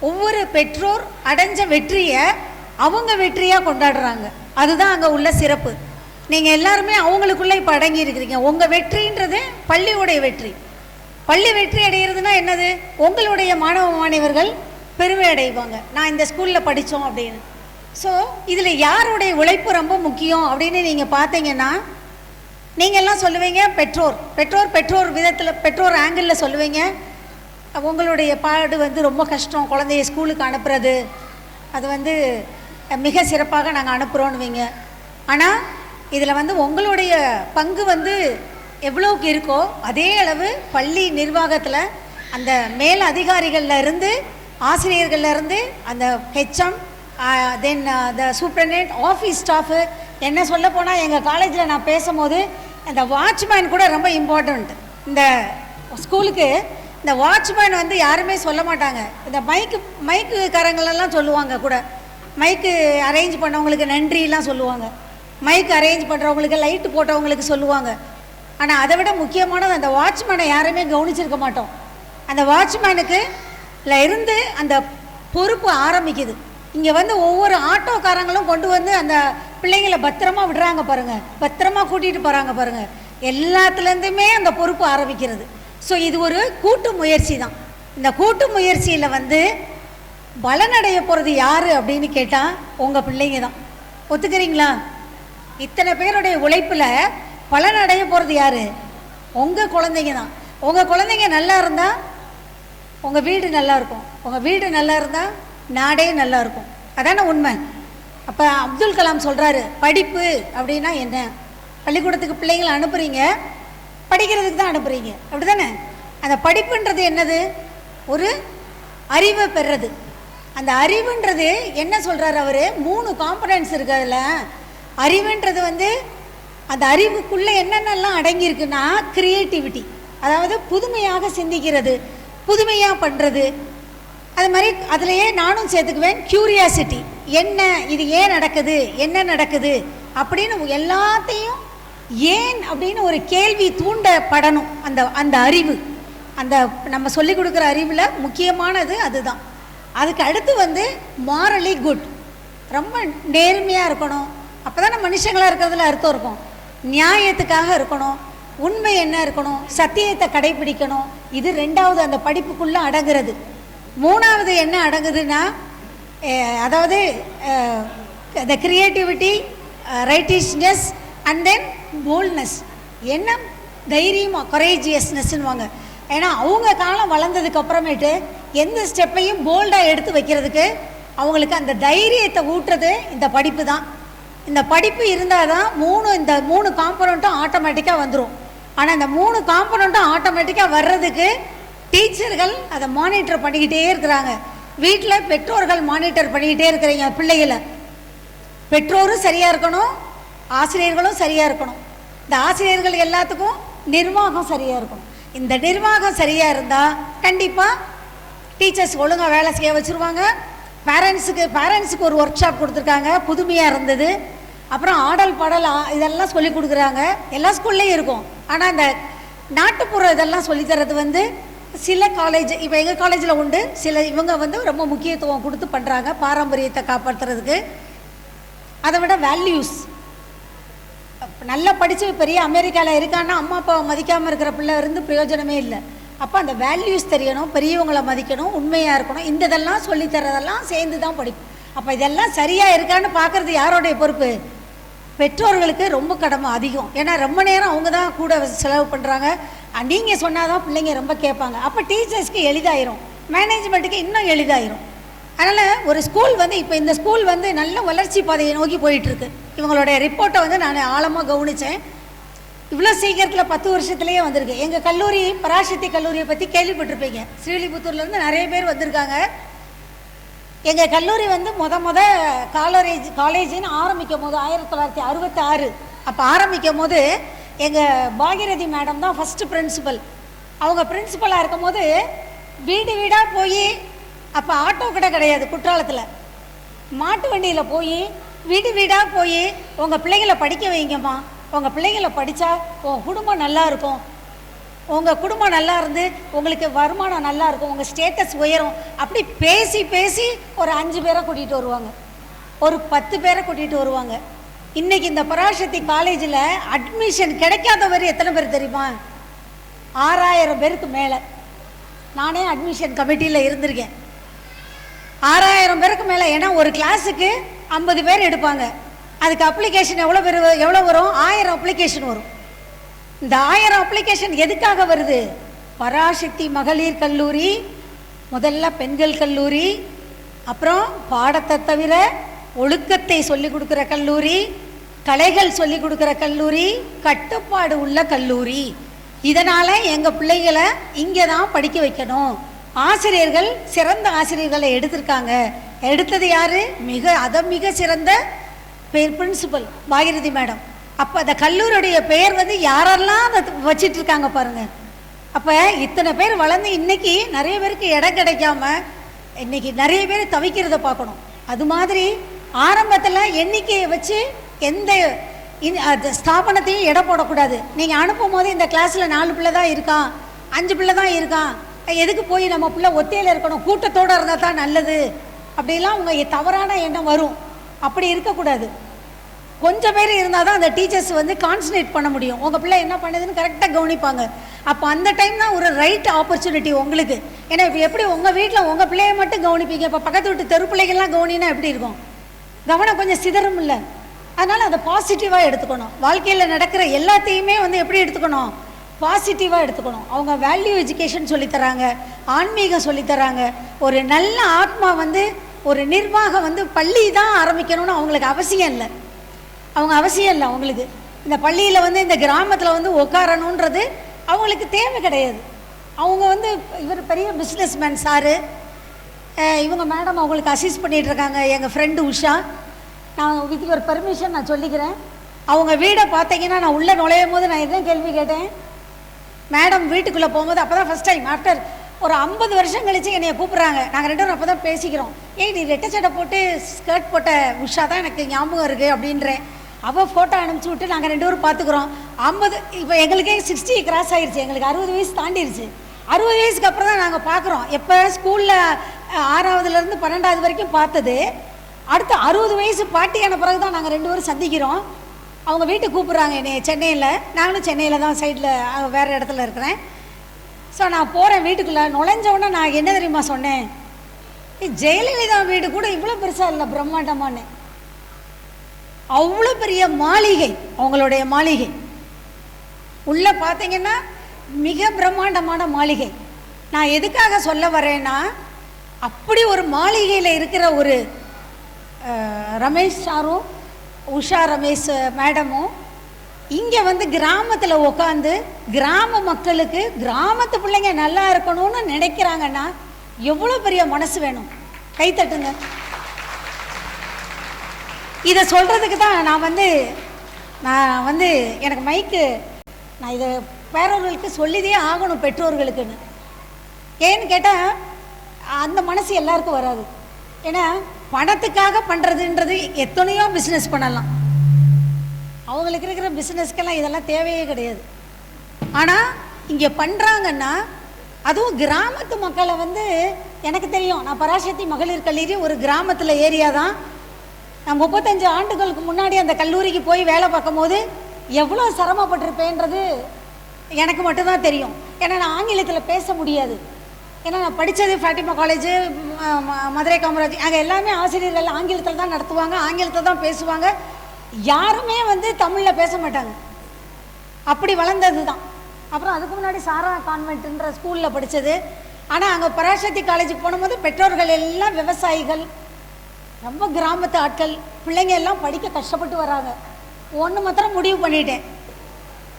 ஒவ்வொரு பெற்றோர் அடைஞ்ச வெற்றியை அவங்க வெற்றியாக கொண்டாடுறாங்க. அதுதான் அங்கே உள்ள சிறப்பு. நீங்கள் எல்லாருமே அவங்களுக்குள்ளே இப்போ அடங்கி இருக்கிறீங்க. உங்கள் வெற்றின்றது பள்ளியுடைய வெற்றி. பள்ளி வெற்றி அடைகிறதுனா என்னது, உங்களுடைய மாணவ மாணவர்கள் பெருமை அடைவாங்க, நான் இந்த ஸ்கூலில் படித்தோம் அப்படின்னு. ஸோ இதில் யாருடைய உழைப்பு ரொம்ப முக்கியம் அப்படின்னு நீங்கள் பார்த்தீங்கன்னா, நீங்கள்லாம் சொல்லுவீங்க பெற்றோர் விதத்தில் பெற்றோர் ஆங்கிளில் சொல்லுவீங்க, உங்களுடைய பாடு ரொம்ப கஷ்டம், குழந்தைய ஸ்கூலுக்கு அனுப்புறது அது மிக சிறப்பாக நாங்கள் அனுப்புகிறோன்னுவீங்க. ஆனால் இதில் உங்களுடைய பங்கு எவ்வளோக்கு இருக்கோ அதே அளவு பள்ளி நிர்வாகத்தில் அந்த மேல் அதிகாரிகள்ல இருந்து ஆசிரியர்கள்ல இருந்து அந்த ஹெச்எம் தென் த சூப்பரண்டென்ட் ஆஃபீஸ் ஸ்டாஃபு, என்ன சொல்ல போனால் எங்கள் காலேஜில் நான் பேசும்போது அந்த வாட்ச்மேன் கூட ரொம்ப இம்பார்ட்டண்ட். இந்த ஸ்கூலுக்கு இந்த வாட்ச்மேன் வந்து யாருமே சொல்ல மாட்டாங்க. இந்த மைக்குக்காரங்களெல்லாம் சொல்லுவாங்க கூட, மைக்கு அரேஞ்ச் பண்ணவங்களுக்கு நன்றிலாம் சொல்லுவாங்க, மைக் அரேஞ்ச் பண்ணுறவங்களுக்கு லைட்டு போட்டவங்களுக்கு சொல்லுவாங்க. ஆனால் அதை விட முக்கியமானது அந்த வாட்ச்மேனை யாருமே கவனிச்சிருக்க மாட்டோம். அந்த வாட்ச்மேனுக்கு இருந்து அந்த பொறுப்பு ஆரம்பிக்குது. இங்கே வந்து ஒவ்வொரு ஆட்டோக்காரங்களும் கொண்டு வந்து அந்த பிள்ளைங்களை பத்திரமா விடுறாங்க பாருங்கள், பத்திரமா கூட்டிகிட்டு போகிறாங்க பாருங்கள், எல்லாத்துலேருந்துமே அந்த பொறுப்பு ஆரம்பிக்கிறது. ஸோ இது ஒரு கூட்டு முயற்சி தான். இந்த கூட்டு முயற்சியில் வந்து பலனடைய போகிறது யார் அப்படின்னு கேட்டால் உங்கள் பிள்ளைங்க தான். ஒத்துக்கிறீங்களா? இத்தனை பேருடைய உழைப்பில் பலனடைய போகிறது யார்? உங்கள் குழந்தைங்க தான். உங்கள் குழந்தைங்க நல்லா இருந்தால் உங்கள் வீடு நல்லா இருக்கும், உங்கள் வீடு நல்லா இருந்தால் நாடே நல்லா இருக்கும். அதான உண்மை. அப்போ அப்துல் கலாம் சொல்கிறாரு, படிப்பு அப்படின்னா என்ன? பள்ளிக்கூடத்துக்கு பிள்ளைங்களை அனுப்புகிறீங்க, படிக்கிறதுக்கு தான் அனுப்புகிறீங்க, அப்படி தானே? அந்த படிப்புன்றது என்னது? ஒரு அறிவை பெறுறது. அந்த அறிவுன்றது என்ன சொல்கிறார் அவர்? 3 காம்பனன்ட்ஸ் இருக்குது அதில். அறிவுன்றது வந்து அந்த அறிவுக்குள்ளே என்னென்னலாம் அடங்கியிருக்குன்னா க்ரியேட்டிவிட்டி, அதாவது புதுமையாக சிந்திக்கிறது, புதுமையாக பண்ணுறது. அது மாதிரி அதிலையே நானும் சேர்த்துக்குவேன் க்யூரியாசிட்டி. என்ன இது, ஏன் நடக்குது, என்ன நடக்குது அப்படின்னு எல்லாத்தையும் ஏன் அப்படின்னு ஒரு கேள்வி தூண்டப்படணும். அந்த அந்த அறிவு, அந்த நம்ம சொல்லிக் கொடுக்குற அறிவில் முக்கியமானது அதுதான். அதுக்கு அடுத்து வந்து மாரலி குட், ரொம்ப நேர்மையாக இருக்கணும். அப்போ தானே மனுஷங்களாக இருக்கிறதுல அர்த்தம் இருக்கும். நியாயத்துக்காக இருக்கணும், உண்மை என்ன இருக்கணும், சத்தியத்தை கடைபிடிக்கணும். இது 2வது அந்த படிப்புக்குள்ளே அடங்குறது. 3வது என்ன அடங்குதுன்னா அதாவது the creativity, righteousness and then boldness. என்ன தைரியமாக கொரேஜியஸ்னஸ்ன்னுவாங்க. ஏன்னா அவங்க காலம் வளர்ந்ததுக்கு அப்புறமேட்டு எந்த ஸ்டெப்பையும் போல்டாக எடுத்து வைக்கிறதுக்கு அவங்களுக்கு அந்த தைரியத்தை ஊட்டுறது இந்த படிப்பு தான். இந்த படிப்பு இருந்தால் தான் இந்த 3 காம்பனண்ட்டும் ஆட்டோமேட்டிக்காக வந்துடும். ஆனால் இந்த 3 காம்பனண்ட்டும் ஆட்டோமேட்டிக்காக வர்றதுக்கு டீச்சர்கள் அதை மானிட்டர் பண்ணிக்கிட்டே இருக்கிறாங்க. வீட்டில் பெற்றோர்கள் மானிட்டர் பண்ணிக்கிட்டே இருக்கிறீங்க பிள்ளைகளை. பெற்றோரும் சரியாக இருக்கணும், ஆசிரியர்களும் சரியாக இருக்கணும். இந்த ஆசிரியர்கள் எல்லாத்துக்கும் நிர்வாகம் சரியாக இருக்கணும். இந்த நிர்வாகம் சரியாக இருந்தால் கண்டிப்பாக டீச்சர்ஸ் ஒழுங்காக வேலை செய்ய வச்சுருவாங்க. பேரண்ட்ஸுக்கு ஒரு ஒர்க் ஷாப் கொடுத்துருக்காங்க, புதுமையாக இருந்தது. அப்புறம் ஆடல் பாடல் இதெல்லாம் சொல்லி கொடுக்குறாங்க, எல்லா ஸ்கூல்லையும் இருக்கும். ஆனால் இந்த நாட்டுப்புற இதெல்லாம் சொல்லித்தரது வந்து சில காலேஜ், இப்போ எங்கள் காலேஜில் உண்டு, சில இவங்க வந்து ரொம்ப முக்கியத்துவம் கொடுத்து பண்ணுறாங்க பாரம்பரியத்தை காப்பாற்றுறதுக்கு. அதை விட வேல்யூஸ், நல்லா படித்து பெரிய அமெரிக்காவில் இருக்கான்னா அம்மா அப்பாவை மதிக்காமல் இருக்கிற பிள்ளை இருந்து பிரயோஜனமே இல்லை. அப்போ அந்த வேல்யூஸ் தெரியணும், பெரியவங்களை மதிக்கணும், உண்மையாக இருக்கணும். இந்த இதெல்லாம் சொல்லித்தரதெல்லாம் சேர்ந்து தான் படிப்பு. அப்போ இதெல்லாம் சரியாக இருக்கான்னு பார்க்குறது யாரோடைய பொறுப்பு? பெற்றோர்களுக்கு ரொம்ப கடமை அதிகம். ஏன்னா ரொம்ப நேரம் அவங்க தான் கூட செலவு பண்ணுறாங்க. நீங்கள் சொன்னால் தான் பிள்ளைங்க ரொம்ப கேட்பாங்க. அப்போ டீச்சர்ஸ்க்கு எளிதாயிரும், மேனேஜ்மெண்ட்டுக்கு இன்னும் எளிதாயிரும். அதனால் ஒரு ஸ்கூல் வந்து இப்போ இந்த ஸ்கூல் வந்து நல்ல வளர்ச்சி பாதையை நோக்கி போயிட்டுருக்கு. இவங்களுடைய ரிப்போர்ட்டை வந்து நான் ஆழமாக கவனித்தேன். இவ்வளோ சீக்கிரத்தில் 10 வருஷத்துலேயே வந்திருக்கு. எங்கள் கல்லூரி பராசக்தி கல்லூரியை பற்றி கேள்விப்பட்டிருப்பீங்க. ஸ்ரீவில்லிபுத்தூர்லேருந்து நிறைய பேர் வந்திருக்காங்க. எங்கள் கல்லூரி வந்து காலேஜின்னு ஆரம்பிக்கும் போது 1966 அப்போ ஆரம்பிக்கும் போது எங்கள் பாகிரதி மேடம் தான் ஃபஸ்ட்டு பிரின்சிபல். அவங்க பிரின்சிபலாக இருக்கும் போது வீடு வீடாக போய், அப்போ ஆட்டோ கடை கிடையாது குற்றாலத்தில், மாட்டு வண்டியில் போய் வீடு வீடாக போய் உங்கள் பிள்ளைங்களை படிக்க வைங்கம்மா, உங்கள் பிள்ளைங்களை படித்தா உங்கள் குடும்பம் நல்லா இருக்கும், உங்கள் குடும்பம் நல்லா இருந்து உங்களுக்கு வருமானம் நல்லா இருக்கும், உங்கள் ஸ்டேட்டஸ் உயரும். அப்படி பேசி பேசி ஒரு 5 பேரை கூட்டிகிட்டு வருவாங்க, ஒரு 10 பேரை கூட்டிகிட்டு வருவாங்க. இன்றைக்கி இந்த பராசக்தி காலேஜில் அட்மிஷன் கிடைக்காதவர் எத்தனை பேர் தெரியுமா? 6000 பேருக்கு மேலே. நானே அட்மிஷன் கமிட்டியில் இருந்திருக்கேன். 6000 பேருக்கு மேலே. ஏன்னா ஒரு கிளாஸுக்கு 50 பேர் எடுப்பாங்க. அதுக்கு அப்ளிகேஷன் எவ்வளோ வரும்? 1000 அப்ளிகேஷன் வரும். இந்த 1000 அப்ளிகேஷன் எதுக்காக வருது? பராசக்தி மகளிர் கல்லூரி, முதல்ல பெண்கள் கல்லூரி, அப்புறம் பாடத்தை தவிர ஒழுக்கத்தை சொல்லிக் கொடுக்குற கல்லூரி, கலைகள் சொல்லி கொடுக்குற கல்லூரி, கட்டுப்பாடு உள்ள கல்லூரி. இதனால் எங்கள் பிள்ளைகளை இங்கே தான் படிக்க வைக்கணும். ஆசிரியர்கள் சிறந்த ஆசிரியர்களை எடுத்திருக்காங்க. எடுத்தது யார்? மிக சிறந்த பிரின்சிபல் பாகிரதி மேடம். அப்போ அந்த கல்லூரியுடைய பெயர் வந்து யாரெல்லாம் அதை வச்சிட்டு இருக்காங்க பாருங்கள். அப்போ இத்தனை பேர் வளர்ந்து இன்னைக்கு நிறைய பேருக்கு இடம் கிடைக்காம இன்னைக்கு நிறைய பேர் தவிக்கிறத பார்க்கணும். அது மாதிரி ஆரம்பத்தில் எண்ணிக்கையை வச்சு எந்த ஸ்தாபனத்தையும் இடம் போடக்கூடாது. நீங்கள் அனுப்பும் போது இந்த கிளாஸில் 4 பிள்ளை தான் இருக்கான், 5 பிள்ளை தான் இருக்கான், எதுக்கு போய் நம்ம பிள்ளை ஒத்தையில் இருக்கணும், கூட்டத்தோடு இருந்தால் தான் நல்லது அப்படிலாம் உங்கள் தவறான எண்ணம் வரும். அப்படி இருக்கக்கூடாது. கொஞ்சம் பேர் இருந்தால் தான் அந்த டீச்சர்ஸ் வந்து கான்சன்ட்ரேட் பண்ண முடியும். உங்கள் பிள்ளை என்ன பண்ணுதுன்னு கரெக்டாக கவனிப்பாங்க. அப்போ அந்த டைம் தான் ஒரு ரைட் ஆப்பர்ச்சுனிட்டி உங்களுக்கு. ஏன்னா இப்போ எப்படி உங்கள் வீட்டில் உங்கள் பிள்ளையை மட்டும் கவனிப்பீங்க, இப்போ பக்கத்து வீட்டு தெரு பிள்ளைகள்லாம் கவனினா எப்படி இருக்கும்? கவனம் கொஞ்சம் சிதறும் இல்லை. அதனால் அதை பாசிட்டிவாக எடுத்துக்கணும். வாழ்க்கையில் நடக்கிற எல்லாத்தையுமே வந்து எப்படி எடுத்துக்கணும்? பாசிட்டிவாக எடுத்துக்கணும். அவங்க வேல்யூ எஜுகேஷன் சொல்லித்தராங்க, ஆன்மீகம் சொல்லித்தராங்க. ஒரு நல்ல ஆத்மா வந்து ஒரு நிர்வாகம் வந்து பள்ளி தான் ஆரம்பிக்கணும்னு அவங்களுக்கு அவசியம் இல்லை. அவங்களுக்கு இந்த பள்ளியில் வந்து இந்த கிராமத்தில் வந்து உட்காரணுன்றது அவங்களுக்கு தேவை கிடையாது. அவங்க வந்து இவர் பெரிய பிஸ்னஸ் மேன் சாரு, இவங்க மேடம் அவங்களுக்கு அசிஸ்ட் பண்ணிகிட்ருக்காங்க. எங்கள் ஃப்ரெண்டு உஷா, நான் வித் ஒரு பெர்மிஷன் நான் சொல்லிக்கிறேன். அவங்க வீடை பார்த்தீங்கன்னா நான் உள்ளே நுழையும் போது நான் என்ன கேள்வி கேட்டேன், மேடம் வீட்டுக்குள்ளே போகும்போது அப்போ தான் ஃபஸ்ட் டைம் ஆஃப்டர் ஒரு 50 வருஷம் கழித்து என்னை கூப்பிட்றாங்க. நாங்கள் 2 பேரும் அப்போ தான் பேசிக்கிறோம். நீ ரெட்டை சட்டை போட்டு ஸ்கர்ட் போட்ட உஷா தான் எனக்கு ஞாபகம் இருக்குது அப்படின்றேன். அவள் ஃபோட்டோ அனுப்பிச்சி விட்டு நாங்கள் 2 பேரும் பார்த்துக்குறோம். 50 இப்போ எங்களுக்கே 60 கிராஸ் ஆகிடுச்சு, எங்களுக்கு 60 வயசு தாண்டிடுச்சு. 60 வயசுக்கு அப்புறம் தான் நாங்கள் பார்க்குறோம். எப்போ ஸ்கூலில் 6ஆவதுலேருந்து 12ஆவது வரைக்கும் பார்த்தது, அடுத்து 60 வயசு பாட்டியான பிறகு தான் நாங்கள் 2 பேரும் சந்திக்கிறோம். அவங்க வீட்டுக்கு கூப்பிட்றாங்க என்னை சென்னையில். நானும் சென்னையில் தான் சைடில் வேறு இடத்துல இருக்கிறேன். ஸோ நான் போகிறேன் வீட்டுக்குள்ளே. நுழைஞ்சவுடனே நான் என்ன தெரியுமா சொன்னேன், ஜெயலலிதா வீடு கூட இவ்வளோ பெருசாக இல்லை, பிரம்மாண்டமானு. அவ்வளோ பெரிய மாளிகை, அவங்களுடைய மாளிகை உள்ளே பார்த்தீங்கன்னா மிக பிரம்மாண்டமான மாளிகை. நான் எதுக்காக சொல்ல வரேன்னா, அப்படி ஒரு மாளிகையில் இருக்கிற ஒரு ரமேஷ் சாரும் உஷா ரமேஷ் மேடமும் இங்கே வந்து கிராமத்தில் உட்காந்து கிராம மக்களுக்கு கிராமத்து பிள்ளைங்க நல்லா இருக்கணும்னு நினைக்கிறாங்கன்னா எவ்வளோ பெரிய மனசு வேணும். கைத்தட்டுங்க. இதை சொல்கிறதுக்கு தான் நான் வந்து எனக்கு மைக்கு நான் இதை பேரவர்களுக்கு சொல்லிதே ஆகணும், பெற்றோர்களுக்குன்னு. ஏன்னு கேட்டால் அந்த மனசு எல்லாருக்கும் வராது. ஏன்னா பணத்துக்காக பண்ணுறதுன்றது எத்தனையோ பிஸ்னஸ் பண்ணலாம். அவங்களுக்கு இருக்கிற பிஸ்னஸ்க்கெல்லாம் இதெல்லாம் தேவையே கிடையாது. ஆனால் இங்கே பண்ணுறாங்கன்னா அதுவும் கிராமத்து மக்களை வந்து எனக்கு தெரியும். நான் பராசக்தி மகளிர் கல்லூரி ஒரு கிராமத்தில் ஏரியா தான். நான் 35 ஆண்டுகளுக்கு முன்னாடி அந்த கல்லூரிக்கு போய் வேலை பார்க்கும் போது எவ்வளோ சிரமப்பட்டிருப்பேன்றது எனக்கு மட்டும்தான் தெரியும். ஏன்னா நான் ஆங்கிலத்தில் பேச முடியாது. ஏன்னா நான் படித்தது ஃபாட்டிமா காலேஜு, மதுரை காமராஜ், அங்கே எல்லாமே ஆசிரியர்கள் ஆங்கிலத்தில் தான் நடத்துவாங்க, ஆங்கிலத்தில் தான் பேசுவாங்க. யாருமே வந்து தமிழில் பேச மாட்டாங்க. அப்படி வளர்ந்தது தான். அப்புறம் அதுக்கு முன்னாடி சாரா கான்வென்ட்ன்ற ஸ்கூலில் படித்தது. ஆனால் அங்கே பராசக்தி காலேஜுக்கு போகும்போது பெற்றோர்கள் எல்லாம் விவசாயிகள், ரொம்ப கிராமத்து ஆட்கள், பிள்ளைங்க எல்லாம் படிக்க கஷ்டப்பட்டு வராங்க. ஒன்று மாத்திரம் முடிவு பண்ணிட்டேன்,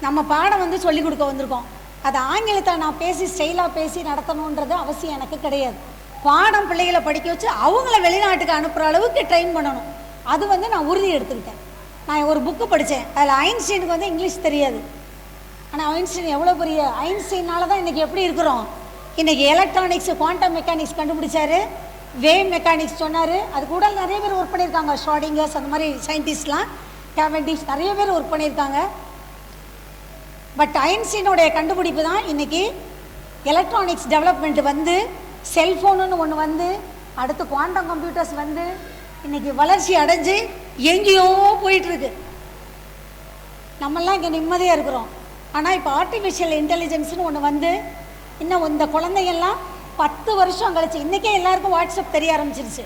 நம்ம பாடம் வந்து சொல்லிக் கொடுக்க வந்திருக்கோம். அது ஆங்கிலத்தை நான் பேசி ஸ்டைலாக பேசி நடத்தணுன்றது அவசியம் எனக்கு கிடையாது. பாடம் பிள்ளைகளை படிக்க வச்சு அவங்கள வெளிநாட்டுக்கு அனுப்புகிற அளவுக்கு ட்ரெயின் பண்ணணும். அது வந்து நான் உறுதி எடுத்துக்கிட்டேன். நான் ஒரு புக்கு படித்தேன், அதில் ஐன்ஸ்டீனுக்கு வந்து இங்கிலீஷ் தெரியாது. ஆனால் ஐன்ஸ்டீன் எவ்வளோ பெரிய, ஐன்ஸ்டீனால தான் இன்றைக்கி எப்படி இருக்கிறோம். இன்றைக்கி எலக்ட்ரானிக்ஸ், குவாண்டம் மெக்கானிக்ஸ் கண்டுபிடிச்சாரு, வேவ் மெக்கானிக்ஸ் சொன்னார். அது கூட நிறைய பேர் ஒர்க் பண்ணியிருக்காங்க, ஷ்ராடிங்கர்ஸ் அந்த மாதிரி சயின்டிஸ்ட்லாம், கேவெண்டிஷ் நிறைய பேர் ஒர்க் பண்ணியிருக்காங்க. பட் ஐன்ஸ்டீனுடைய கண்டுபிடிப்பு தான் இன்றைக்கி எலக்ட்ரானிக்ஸ் டெவலப்மெண்ட் வந்து, செல்ஃபோனுன்னு ஒன்று வந்து, அடுத்து குவாண்டம் கம்ப்யூட்டர்ஸ் வந்து இன்றைக்கி வளர்ச்சி அடைஞ்சு எங்கேயோ போயிட்டுருக்கு. நம்மெல்லாம் இங்கே நிம்மதியாக இருக்கிறோம். ஆனால் இப்போ ஆர்டிஃபிஷியல் இன்டெலிஜென்ஸ்னு ஒன்று வந்து இன்னும் இந்த குழந்தைங்கள்லாம் 10 வருஷம் கழிச்சு, இன்றைக்கே எல்லாருக்கும் வாட்ஸ்அப் தெரிய ஆரம்பிச்சிருச்சு.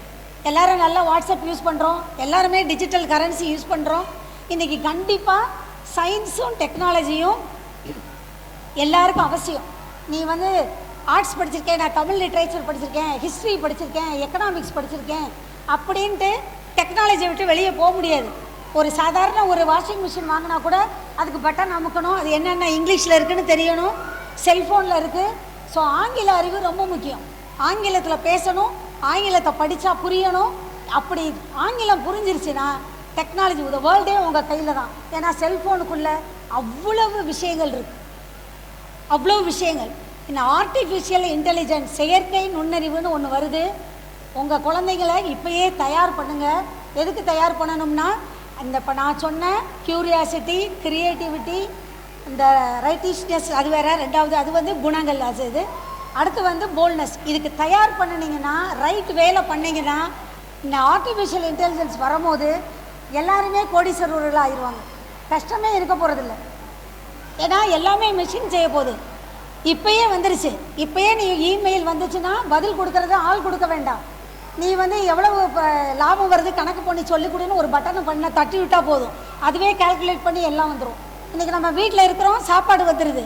எல்லோரும் நல்லா வாட்ஸ்அப் யூஸ் பண்ணுறோம், எல்லாருமே டிஜிட்டல் கரன்சி யூஸ் பண்ணுறோம். இன்றைக்கி கண்டிப்பாக சயின்ஸும் டெக்னாலஜியும் எல்லாருக்கும் அவசியம். நீ வந்து ஆர்ட்ஸ் படிச்சிருக்கேன், நான் தமிழ் லிட்ரேச்சர் படிச்சிருக்கேன், ஹிஸ்ட்ரி படிச்சிருக்கேன், எக்கனாமிக்ஸ் படிச்சிருக்கேன் அப்படின்ட்டு டெக்னாலஜியை விட்டு வெளியே போக முடியாது. ஒரு சாதாரண ஒரு வாஷிங் மிஷின் வாங்கினா கூட அதுக்கு பட்டன் அமுக்கணும், அது என்னென்ன இங்கிலீஷில் இருக்குதுன்னு தெரியணும், செல்ஃபோனில் இருக்குது. ஸோ ஆங்கில அறிவு ரொம்ப முக்கியம். ஆங்கிலத்தில் பேசணும், ஆங்கிலத்தை படித்தா புரியணும். அப்படி ஆங்கிலம் புரிஞ்சிருச்சுன்னா டெக்னாலஜி இந்த வேர்ல்டே உங்கள் கையில் தான். ஏன்னா செல்ஃபோனுக்குள்ளே அவ்வளவு விஷயங்கள் இருக்குது, அவ்வளோ விஷயங்கள். இந்த ஆர்டிஃபிஷியல் இன்டெலிஜென்ஸ், செயற்கை நுண்ணறிவுன்னு ஒன்று வருது. உங்கள் குழந்தைங்களை இப்போயே தயார் பண்ணுங்கள். எதுக்கு தயார் பண்ணணும்னா, அந்த இப்போ நான் சொன்ன க்யூரியாசிட்டி, க்ரியேட்டிவிட்டி, இந்த ரைட்டிஷ்னஸ் அது வேறு, ரெண்டாவது அது வந்து குணங்கள், அது இது. அடுத்து வந்து போல்ட்னஸ். இதுக்கு தயார் பண்ணினீங்கன்னா, ரைட் வேலை பண்ணிங்கன்னா, இந்த ஆர்டிஃபிஷியல் இன்டெலிஜென்ஸ் வரும்போது எல்லாருமே கோடீஸ்வரர்களாக ஆயிடுவாங்க. கஷ்டமே இருக்க போகிறதில்ல. ஏன்னா எல்லாமே மிஷின் செய்ய போகுது. இப்போயே வந்துருச்சு. இப்போயே நீ இமெயில் வந்துச்சுன்னா பதில் கொடுக்கறது ஆள் கொடுக்க வேண்டாம். நீ வந்து எவ்வளவு லாபம் வருது கணக்கு பண்ணி சொல்லிக் கொடுன்னு ஒரு பட்டனை பண்ண தட்டி விட்டால் போதும், அதுவே கால்குலேட் பண்ணி எல்லாம் வந்துடும். இன்றைக்கி நம்ம வீட்டில் இருக்கிறோம், சாப்பாடு வந்துடுது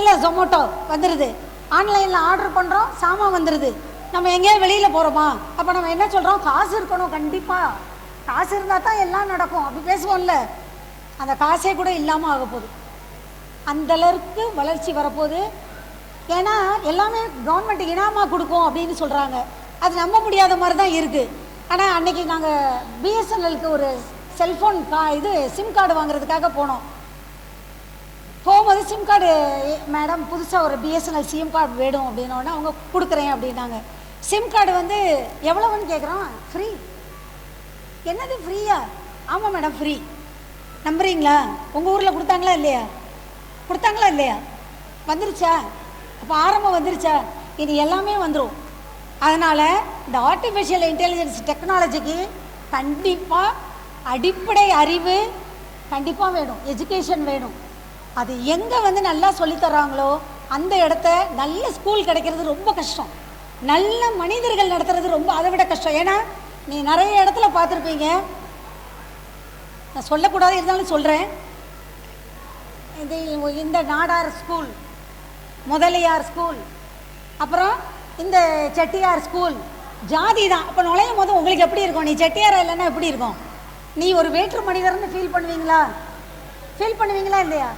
இல்லை, ஜொமேட்டோ வந்துடுது, ஆன்லைனில் ஆர்டர் பண்ணுறோம், சாமான் வந்துடுது. நம்ம எங்கேயாவது வெளியில் போகிறோமா, அப்போ நம்ம என்ன சொல்கிறோம், காசு இருக்கணும், கண்டிப்பாக காசு இருந்தால் தான் எல்லாம் நடக்கும் அப்படி பேசுவோம்ல. அந்த காசே கூட இல்லாமல் ஆக போகுது. அந்தளவுக்கு வளர்ச்சி வரப்போகுது. ஏன்னா எல்லாமே கவர்மெண்ட் இனாமாக கொடுக்கும் அப்படின்னு சொல்கிறாங்க. அது நம்ப முடியாத மாதிரி தான் இருக்குது. ஆனால் அன்றைக்கி நாங்கள் பிஎஸ்என்எலுக்கு ஒரு செல்ஃபோன் இது சிம் கார்டு வாங்குறதுக்காக போகும்போது சிம் கார்டு மேடம் புதுசாக ஒரு பிஎஸ்என்எல் சிம் கார்டு வேணும் அப்படின்னோடனே அவங்க கொடுக்குறேன் அப்படின்னாங்க. சிம் கார்டு வந்து எவ்வளவுன்னு கேட்குறோம், ஃப்ரீ. என்னது ஃப்ரீயா? ஆமாம் மேடம் ஃப்ரீ. நம்புறீங்களா? உங்கள் ஊரில் கொடுத்தாங்களா இல்லையா? கொடுத்தாங்களா இல்லையா? வந்துருச்சா? அப்போ ஆரம்பம் வந்துருச்சா? இது எல்லாமே வந்துடும். அதனால் இந்த ஆர்டிஃபிஷியல் இன்டெலிஜென்ஸ் டெக்னாலஜிக்கு கண்டிப்பாக அடிப்படை அறிவு கண்டிப்பாக வேணும், எஜுகேஷன் வேணும். அது எங்கே வந்து நல்லா சொல்லித்தராங்களோ அந்த இடத்த நல்ல ஸ்கூல் கிடைக்கிறது ரொம்ப கஷ்டம். நல்ல மனிதர்கள் நடத்துறது ரொம்ப அதை விட கஷ்டம். ஏன்னா நீ நிறைய இடத்துல பார்த்துருப்பீங்க, நான் சொல்லக்கூடாது இருந்தாலும் சொல்கிறேன். இந்த நாடார் ஸ்கூல், முதலியார் ஸ்கூல், அப்புறம் இந்த செட்டியார் ஸ்கூல், ஜாதி தான். அப்போ நுழையும் போது உங்களுக்கு எப்படி இருக்கும்? நீ செட்டியாரா இல்லைன்னா எப்படி இருக்கும்? நீ ஒரு வேற்று மனிதர்னு ஃபீல் பண்ணுவீங்களா? ஃபீல் பண்ணுவீங்களா இல்லையா?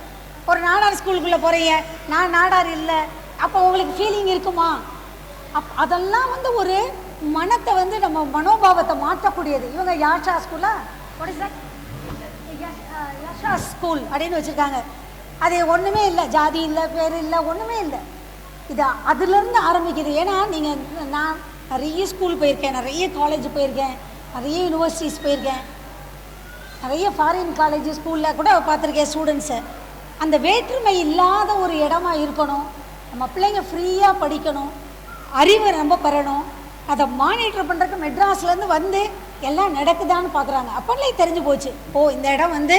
ஒரு நாடார் ஸ்கூலுக்குள்ளே போகிறீங்க, நான் நாடார் இல்லை, அப்போ உங்களுக்கு ஃபீலிங் இருக்குமா? அதெல்லாம் வந்து ஒரு மனத்தை வந்து நம்ம மனோபாவத்தை மாற்றக்கூடியது. இவங்க யாஷா ஸ்கூலா, யாஷா ஸ்கூல் அப்படின்னு வச்சுருக்காங்க. அது ஒன்றுமே இல்லை, ஜாதி இல்லை, பேர் இல்லை, ஒன்றுமே இல்லை. இது அதுலேருந்து ஆரம்பிக்குது. ஏன்னா நீங்கள் நான் நிறைய ஸ்கூல் போயிருக்கேன், நிறைய காலேஜ் போயிருக்கேன், நிறைய யூனிவர்சிட்டிஸ் போயிருக்கேன், நிறைய ஃபாரின் காலேஜ் ஸ்கூலில் கூட பார்த்துருக்கேன் ஸ்டூடெண்ட்ஸை. அந்த வேற்றுமை இல்லாத ஒரு இடமா இருக்கணும். நம்ம பிள்ளைங்க ஃப்ரீயாக படிக்கணும், அறிவை ரொம்ப பெறணும். அதை மானிட்டர் பண்ணுறதுக்கு மெட்ராஸ்லேருந்து வந்து எல்லாம் நடக்குதான்னு பார்க்குறாங்க. அப்போலே தெரிஞ்சு போச்சு, ஓ இந்த இடம் வந்து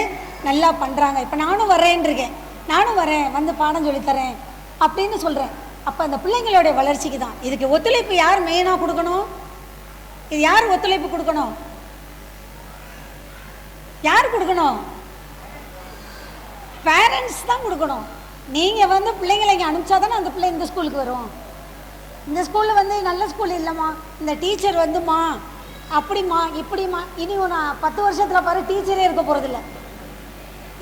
நல்லா பண்ணுறாங்க, இப்போ நானும் வரேன்ருக்கேன், நானும் வரேன் வந்து பாடம் சொல்லித்தரேன் அப்படின்னு சொல்கிறேன். அப்போ அந்த பிள்ளைங்களுடைய வளர்ச்சிக்கு தான். இதுக்கு ஒத்துழைப்பு யார் மெயினாக கொடுக்கணும்? இது யார் ஒத்துழைப்பு கொடுக்கணும்? யார் கொடுக்கணும்? பேரண்ட்ஸ் தான் கொடுக்கணும். நீங்கள் வந்து பிள்ளைங்களை இங்கே அனுப்பிச்சா தானே அந்த பிள்ளை இந்த ஸ்கூலுக்கு வரும். இந்த ஸ்கூலில் வந்து நல்ல ஸ்கூல் இல்லைம்மா, இந்த டீச்சர் வந்துமா அப்படிம்மா இப்படிம்மா, இனி ஒன்று 10 வருஷத்தில் பாரு டீச்சரே இருக்க போகிறதில்ல,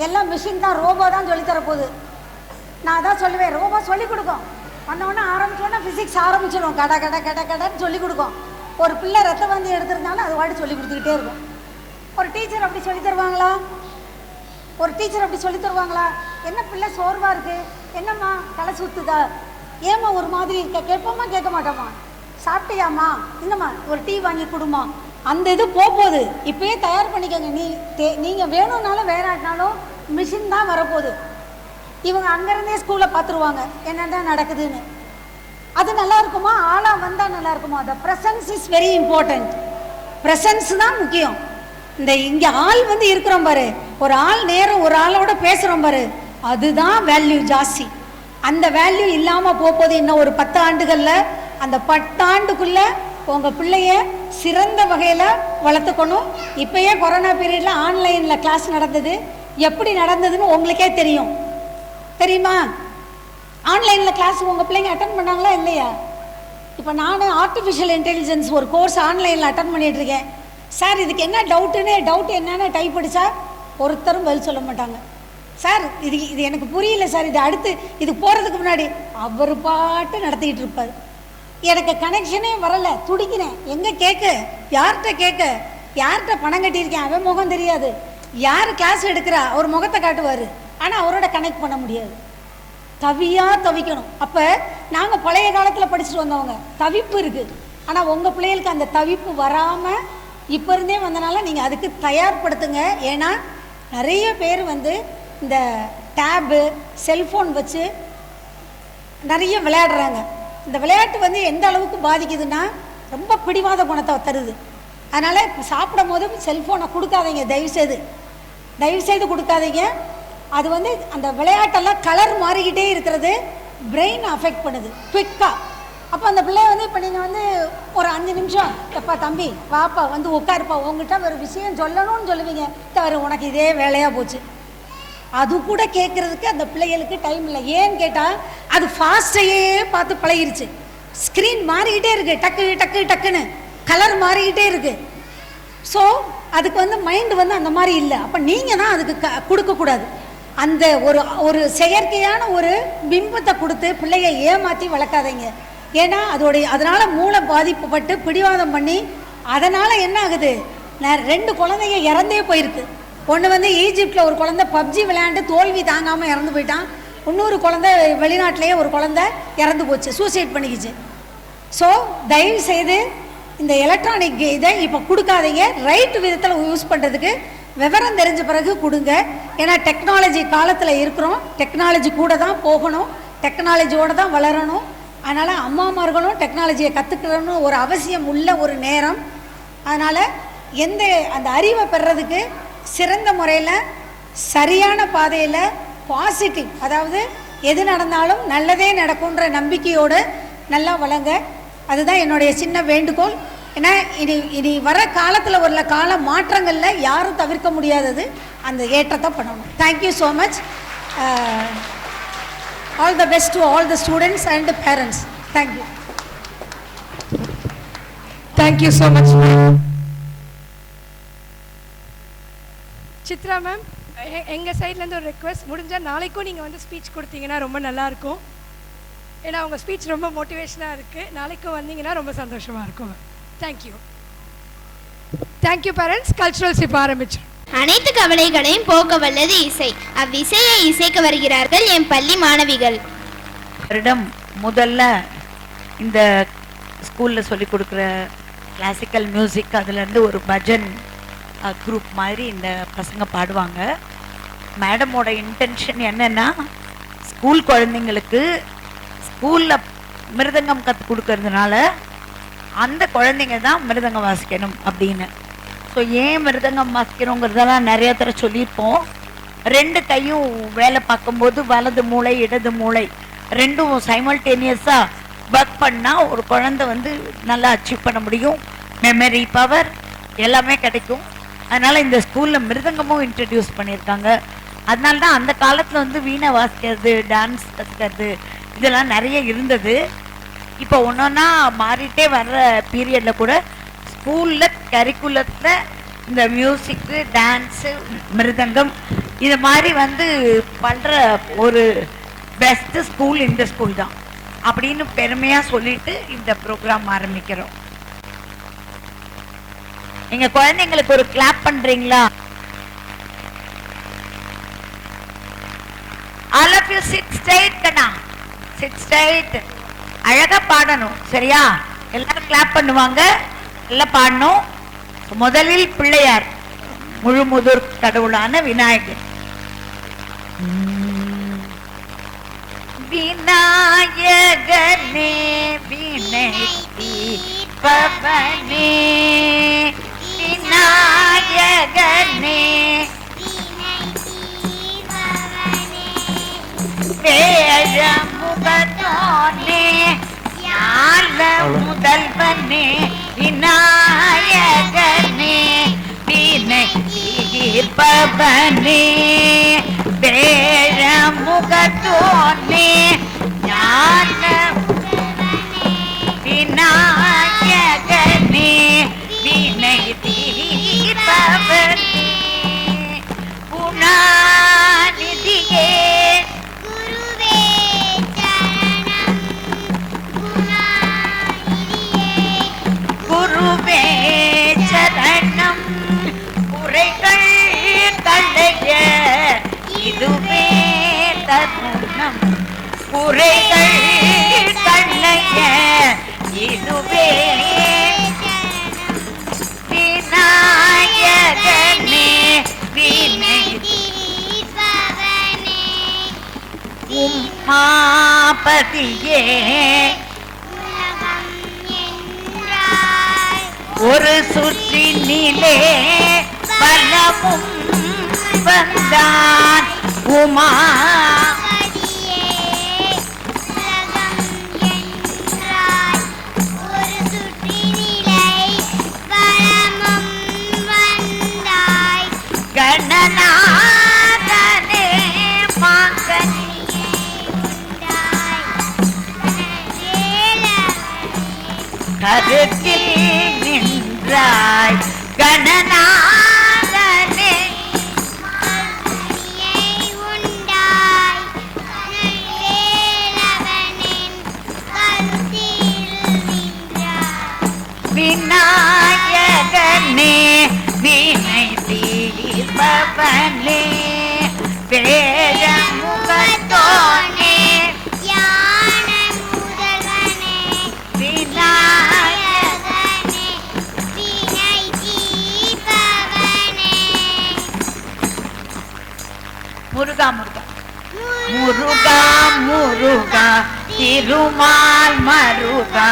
எல்லாம் மிஷின் தான், ரோபோ தான் சொல்லித்தர போகுது. நான் அதான் சொல்லுவேன், ரோபோ சொல்லிக் கொடுக்கும். வந்தோடனே ஆரம்பிச்சோன்னா ஃபிசிக்ஸ் ஆரம்பிச்சிடும், கடை கடை கடை கடைன்னு சொல்லிக் கொடுக்கும். ஒரு பிள்ளை ரத்த வந்து எடுத்திருந்தாலும் அது வாடி சொல்லி கொடுத்துக்கிட்டே இருக்கும். ஒரு டீச்சர் அப்படி சொல்லி தருவாங்களா? ஒரு டீச்சர் அப்படி சொல்லி தருவாங்களா? என்ன பிள்ளை சோர்வாக இருக்குது, என்னம்மா தலை சுற்றுதா, ஏம்மா ஒரு மாதிரி இருக்க, கேட்போமா கேட்க மாட்டோமா? சாப்பிட்டியாம்மா, இந்தம்மா ஒரு டீ வாங்கி கொடுமா. அந்த இது போகுது. இப்போயே தயார் பண்ணிக்கோங்க. நீங்கள் வேணும்னாலும் வேறாட்டினாலும் மிஷின் தான் வரப்போகுது. இவங்க அங்கேருந்தே ஸ்கூலில் பார்த்துருவாங்க என்னென்ன நடக்குதுன்னு. அது நல்லா இருக்குமா? ஆளாக வந்தால் நல்லா இருக்குமா? த presence is very important. Presence தான் முக்கியம். இந்த இங்கே ஆள் வந்து இருக்கிறோம் பாரு, ஒரு ஆள் நேரம் ஒரு ஆளோட பேசுகிறோம் பாரு, அதுதான் வேல்யூ ஜாஸ்தி. அந்த வேல்யூ இல்லாமல் போகுது. இன்னும் ஒரு 10 ஆண்டுகளில், அந்த 10 ஆண்டுக்குள்ளே உங்கள் பிள்ளைய சிறந்த வகையில் வளர்த்துக்கணும். இப்போயே கொரோனா பீரியடில் ஆன்லைனில் கிளாஸ் நடந்தது, எப்படி நடந்ததுன்னு உங்களுக்கே தெரியும், தெரியுமா? ஆன்லைனில் கிளாஸ் உங்கள் பிள்ளைங்க அட்டன் பண்ணாங்களா இல்லையா? இப்போ நான் ஆர்டிஃபிஷியல் இன்டெலிஜென்ஸ் ஒரு கோர்ஸ் ஆன்லைனில் அட்டன் பண்ணிகிட்ருக்கேன். சார் இதுக்கு என்ன டவுட் என்னன்னு டைப் அடித்தா ஒருத்தரும் பதில் சொல்ல மாட்டாங்க. சார் இது எனக்கு புரியல சார், இது அடுத்து இது போகிறதுக்கு முன்னாடி அவர் பாட்டு நடத்திக்கிட்டு இருப்பார். எனக்கு கனெக்ஷனே வரலை, துடிக்கிறேன், எங்கே கேட்க, யார்கிட்ட பணம் கட்டியிருக்கேன், அவன் முகம் தெரியாது, யார் கிளாஸ் எடுக்கிறா அவர் முகத்தை காட்டுவார், ஆனால் அவரோட கனெக்ட் பண்ண முடியாது. தவிக்கணும். அப்போ நாங்கள் பழைய காலத்தில் படிச்சுட்டு வந்தவங்க, தவிப்பு இருக்குது. ஆனால் உங்கள் பிள்ளைகளுக்கு அந்த தவிப்பு வராமல் இப்போ இருந்தே வந்தனால நீங்கள் அதுக்கு தயார்படுத்துங்க. ஏன்னா நிறைய பேர் இந்த டேபு செல்ஃபோன் வச்சு நிறைய விளையாடுறாங்க. இந்த விளையாட்டு எந்த அளவுக்கு பாதிக்குதுன்னா ரொம்ப பிடிவாத குணத்தை தருது. அதனால் சாப்பிடும் போது செல்ஃபோனை கொடுக்காதீங்க, தயவுசெய்து கொடுக்காதீங்க. அது அந்த விளையாட்டெல்லாம் கலர் மாறிக்கிட்டே இருக்கிறது பிரெயின் அஃபெக்ட் பண்ணுது குவிக்காக. அப்போ அந்த பிள்ளைய இப்போ நீங்கள் ஒரு 5 நிமிஷம் எப்பா தம்பி வாப்பா உட்காருப்பா, உங்ககிட்ட ஒரு விஷயம் சொல்லணும்னு சொல்லுவீங்க, தவிர உனக்கு இதே வேலையாக போச்சு. அது கூட கேட்குறதுக்கு அந்த பிள்ளைகளுக்கு டைம் இல்லை. ஏன்னு கேட்டால் அது ஃபாஸ்ட்டையே பார்த்து பழகிருச்சு. ஸ்க்ரீன் மாறிக்கிட்டே இருக்குது, டக்குன்னு கலர் மாறிக்கிட்டே இருக்குது. ஸோ அதுக்கு மைண்டு அந்த மாதிரி இல்லை. அப்போ நீங்கள் தான் அதுக்கு கொடுக்கக்கூடாது. அந்த ஒரு செயற்கையான ஒரு பிம்பத்தை கொடுத்து பிள்ளையை ஏமாற்றி வளர்க்காதீங்க. ஏன்னா அதனால் மூளை பாதிப்புப்பட்டு பிடிவாதம் பண்ணி அதனால் என்ன ஆகுது, 2 குழந்தைங்க இறந்தே போயிருக்கு. ஒன்று ஈஜிப்டில் ஒரு குழந்தை பப்ஜி விளையாண்டு தோல்வி தாங்காமல் இறந்து போயிட்டான். இன்னொரு குழந்தை வெளிநாட்டிலேயே ஒரு குழந்தை இறந்து போச்சு, சூசைட் பண்ணிக்கிச்சு. ஸோ தயவு செய்து இந்த எலக்ட்ரானிக் இதை இப்போ கொடுக்காதீங்க. ரைட்டு விதத்தில் யூஸ் பண்ணுறதுக்கு விவரம் தெரிஞ்ச பிறகு கொடுங்க. ஏன்னா டெக்னாலஜி காலத்தில் இருக்கிறோம், டெக்னாலஜி கூட தான் போகணும், டெக்னாலஜியோடு தான் வளரணும். அதனால் அம்மாமார்களும் டெக்னாலஜியை கற்றுக்கணும்னு ஒரு அவசியம் உள்ள ஒரு நேரம். அதனால் அந்த அறிவை பெறதுக்கு சிறந்த முறையில் சரியான பாதையில் பாசிட்டிவ், அதாவது எது நடந்தாலும் நல்லதே நடக்கும்ன்ற நம்பிக்கையோடு நல்லா வளங்க. அதுதான் என்னுடைய சின்ன வேண்டுகோள். ஏன்னா இனி வர காலத்தில் உள்ள கால மாற்றங்களில் யாரும் தவிர்க்க முடியாதது அந்த ஏற்றத்தை பண்ணணும். Thank you so much. All the best to all the students and parents. Thank you. Thank you so much. Chitra ma'am, எங்கள் சைட்லேருந்து ஒரு ரெக்வெஸ்ட், முடிஞ்சால் நாளைக்கும் நீங்கள் ஸ்பீச் கொடுத்தீங்கன்னா ரொம்ப நல்லாயிருக்கும். ஏன்னா உங்கள் ஸ்பீச் ரொம்ப மோட்டிவேஷனாக இருக்குது. நாளைக்கும் வந்தீங்கன்னா ரொம்ப சந்தோஷமாக இருக்கும் மேம். Thank you parents. கல்ச்சுரல்ஸ் இப்போ ஆரம்பிச்சிடும். அனைத்து கவலைகளையும் போக்க வல்லது இசை. அவ்விசையை இசைக்க வருகிறார்கள் என் பள்ளி மாணவிகள். முதல்ல இந்த ஸ்கூலில் சொல்லி கொடுக்குற கிளாசிக்கல் மியூசிக், அதுலேருந்து ஒரு பஜன் குரூப் மாதிரி இந்த பசங்க பாடுவாங்க. மேடமோட இன்டென்ஷன் என்னென்னா, ஸ்கூல் குழந்தைங்களுக்கு ஸ்கூலில் மிருதங்கம் கற்றுக் கொடுக்கறதுனால அந்த குழந்தைங்க தான் மிருதங்கம் வாசிக்கணும் அப்படின்னு. ஸோ ஏன் மிருதங்கம் வாசிக்கணுங்கிறதெல்லாம் நிறைய தடவை சொல்லியிருப்போம். 2 கையும் வேலை பார்க்கும்போது வலது மூளை இடது மூளை ரெண்டும் சைமல்டேனியஸாக ஒர்க் பண்ணால் ஒரு குழந்தை நல்லா அச்சீவ் பண்ண முடியும். மெமரி பவர் எல்லாமே கிடைக்கும். அதனால் இந்த ஸ்கூலில் மிருதங்கமும் இன்ட்ரடியூஸ் பண்ணியிருக்காங்க. அதனால தான் அந்த காலத்தில் வீணை வாசிக்கிறது, டான்ஸ் கற்றுக்கிறது இதெல்லாம் நிறைய இருந்தது. இப்போ ஒன்றொன்னா மாறிட்டே வர்ற பீரியடில் கூட ஸ்கூலில் கரிக்குலத்தில் இந்த மியூசிக்கு, டான்ஸு, மிருதங்கம் இது மாதிரி பண்ணுற ஒரு பெஸ்ட்டு ஸ்கூல் இந்த ஸ்கூல் தான் அப்படின்னு பெருமையாக சொல்லிட்டு இந்த ப்ரோக்ராம் ஆரம்பிக்கிறோம். எங்கள் குழந்தைங்களுக்கு ஒரு கிளாப் பண்ணுறீங்களா? All of you sit straight Kanna, sit straight. அழகா பாடணும், சரியா? எல்லாரும் கிளாப் பண்ணுவாங்க, எல்லாம் பாடணும். முதலில் பிள்ளையார், முழு முதற் கடவுளான விநாயகர். விநாயகனே வினை தீர்ப்பவனே, விநாயகனே வேழ முகத்தோனே ஞான முதல்வனே, விநாயகனே வினை தீர்ப்பவனே, வேழ முகத்தோனே ஞான விநாயகனே வினை தீர்ப்பவனே. குறைகள் கண்ணைய இதுவே விநாயகனே வினை உமாபதியே ஒரு சுற்றினிலே பலமும் வந்தான் உமா கணநாதனே கருத்தில் நின்றாய் கணநாதனே விநாயகனே வினை தீர்ப்பவனே வேதமுகத்தோனே முருகா முருகா முருகா முருகா திருமால் மருகா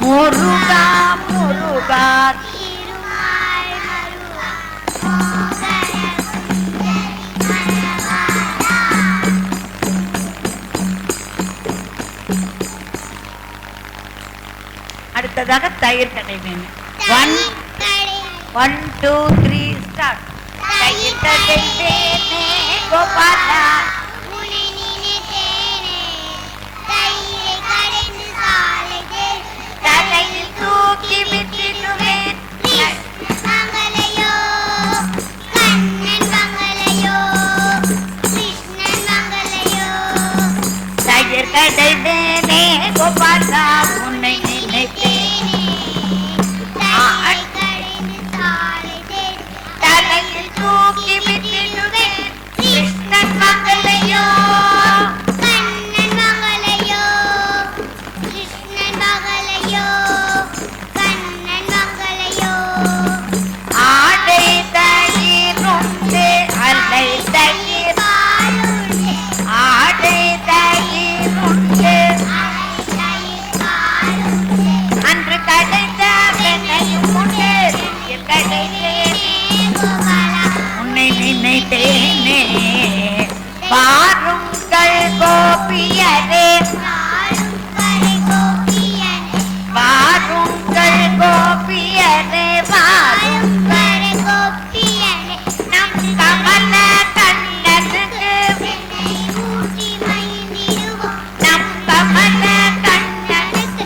முருகா முருகா அடுத்ததாக தயிர் கடை வேணும். 1 2 3 ஸ்டார்ட். தயிர் கடை வேணே கோபாலா தலையில் தூக்கி விட்டுடுவேன் தயிர் கடை வேணே கோபாலா உன்னை நினைத்தேன் தலையில் தூக்கி விட்டுடுவேன் கிருஷ்ணன் மகளையோ ஆடை தயிர் அலை தயிர் ஆடை தயிர் அன்று கடைந்த வெண்ணையும் உண்டு உன்னை நினைத்தேனே பாருங்கள் கோபியரே பாருங்கள் கோபியரே நம் கமல கண்ணனுக்கு நம் கமல கண்ணனுக்கு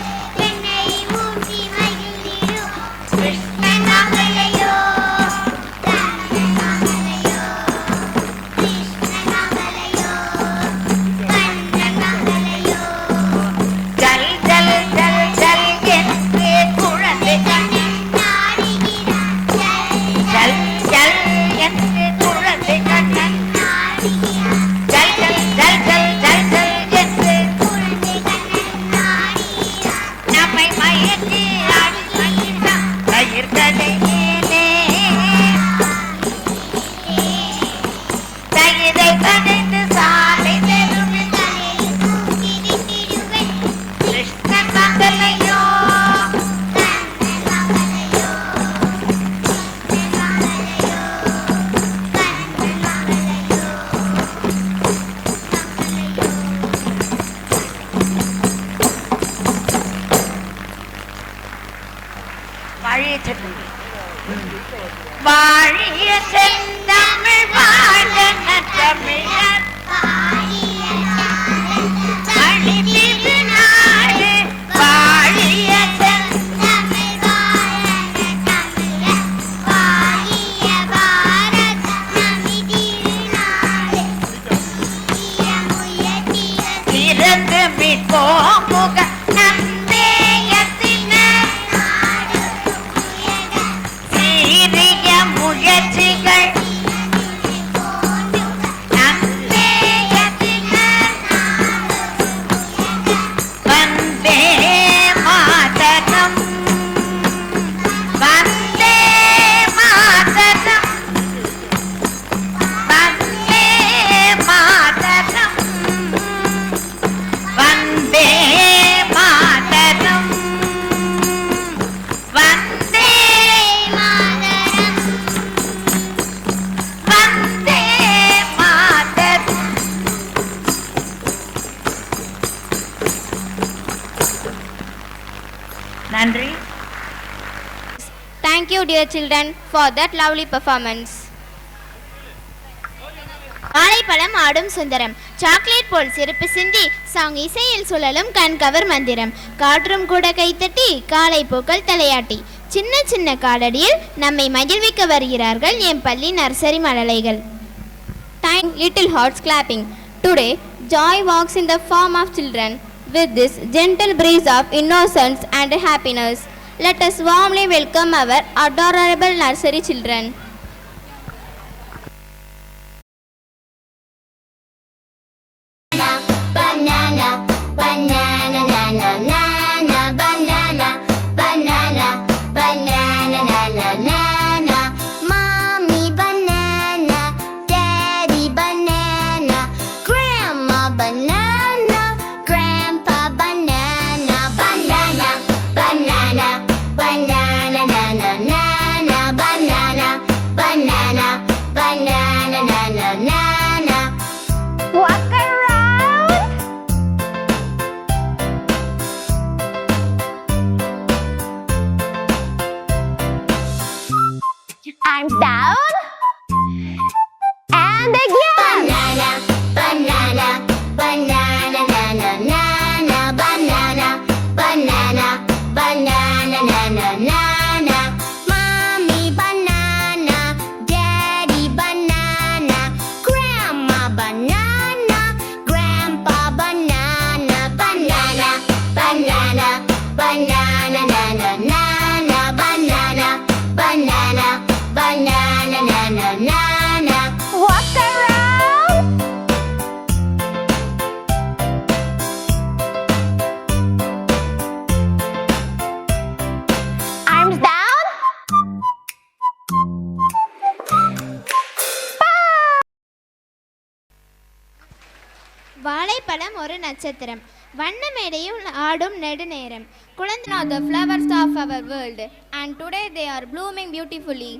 கிருஷ்ணன் மகளையோ கண்ணன் மகளையோ கணிந்து சாலை தெருவில் கிருஷ்ணன் மகளையோ வாழிய செல்லுங்கள். வாழிய செந்தமிழ் வாழன தமிழர் அழிவிரு நாடு வாழிய செந்தமிழ் வாழன தமிழர் வாழிய பாரத நமிதிருநாடு திறந்து மீட்போம் முக நந்தேயத்தினர் சீரிய முயற்சிகள் நந்தேயத்தினர் வந்தே மாதரம் வந்தே மாதரம் வந்தே மாதரம் வந்தே மாதரம் வந்தே மாதரம் வந்தே மாதரம். நன்றி. Thank you, dear children, for that lovely performance. வாழைப்பழம் ஆடும் சுந்தரம், சாக்லேட் போல் சிறப்பு சிந்தி சாங் இசையில் சுழலும் கண்கவர் மந்திரம், காற்றும் கூட கைத்தட்டி காலை பூக்கள் தலையாட்டி சின்ன சின்ன காலடியில் நம்மை மகிழ்விக்க வருகிறார்கள் என் பள்ளி nursery மழலைகள். Thank little hearts clapping. Today, joy walks in the form of children with this gentle breeze of innocence and happiness. Let us warmly welcome our adorable nursery children. Banana, banana, banana, banana, banana, banana, banana, banana, banana. Mommy banana, daddy banana, grandma banana, grandpa banana, banana, banana, banana, banana, banana, banana, banana, banana. Walk around. I'm down and again. Banana, banana, banana, banana, banana, banana, banana, banana, banana. Mommy banana, daddy banana, grandma banana, grandpa banana, banana, banana, banana, banana, banana, banana, banana, banana, banana. Walk around. Arms down. வாழைப்பழம் ஒரு நட்சத்திரம், வண்ண மேடையும் ஆடும் நெடுநேரம். குழந்தை are the flowers of our world and today they are blooming beautifully.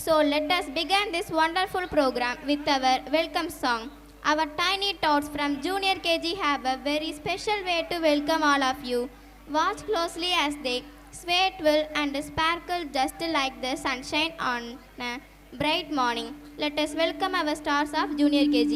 So let us begin this wonderful program with our welcome song. Our tiny tots from junior KG have a very special way to welcome all of you. Watch closely as they sway, twill and sparkle just like the sunshine on a bright morning. Let us welcome our stars of junior KG.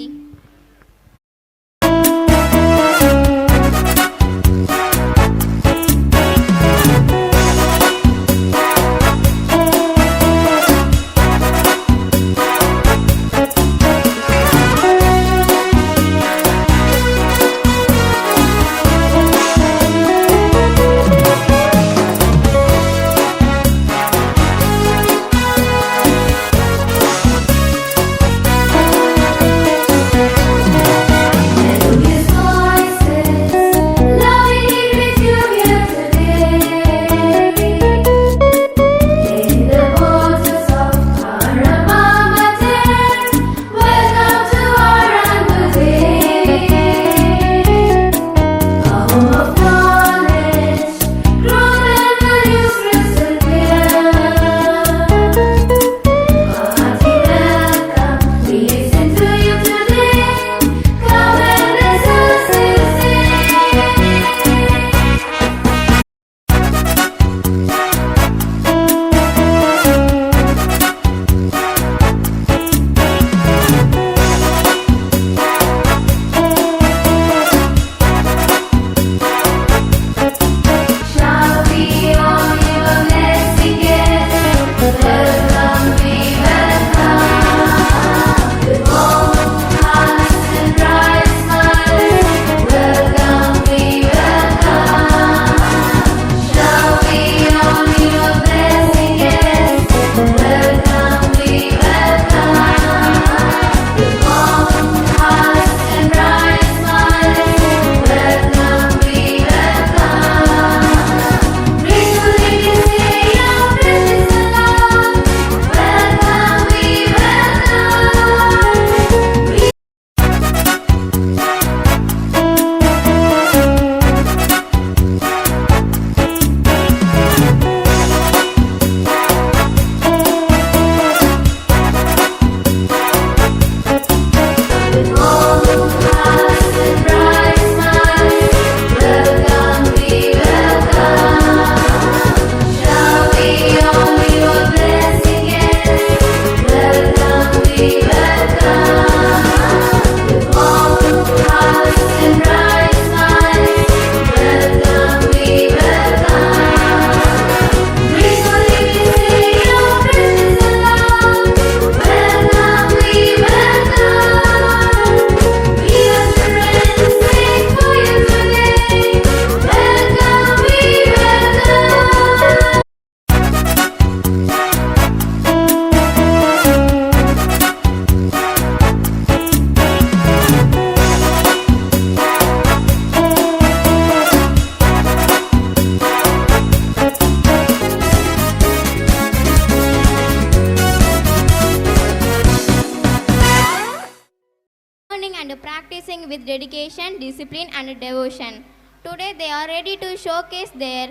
And practicing with dedication, discipline and devotion. Today they are ready to showcase their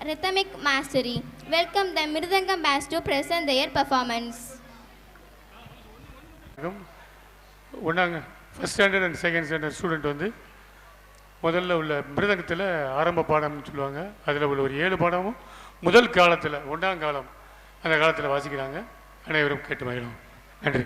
rhythmic mastery. Welcome the Mirdangam Bands to present their performance. ஒன்றாங்க first standard and second standard student வந்து முதல்ல உள்ள மிருதங்கத்தில் ஆரம்ப பாடம்னு சொல்லுவாங்க. அதில் உள்ள ஒரு 7 பாடமும் முதல் காலத்தில் 1ஆம் காலம் அந்த காலத்தில் வாசிக்கிறாங்க. அனைவரும் கேட்டு மகிழும். நன்றி.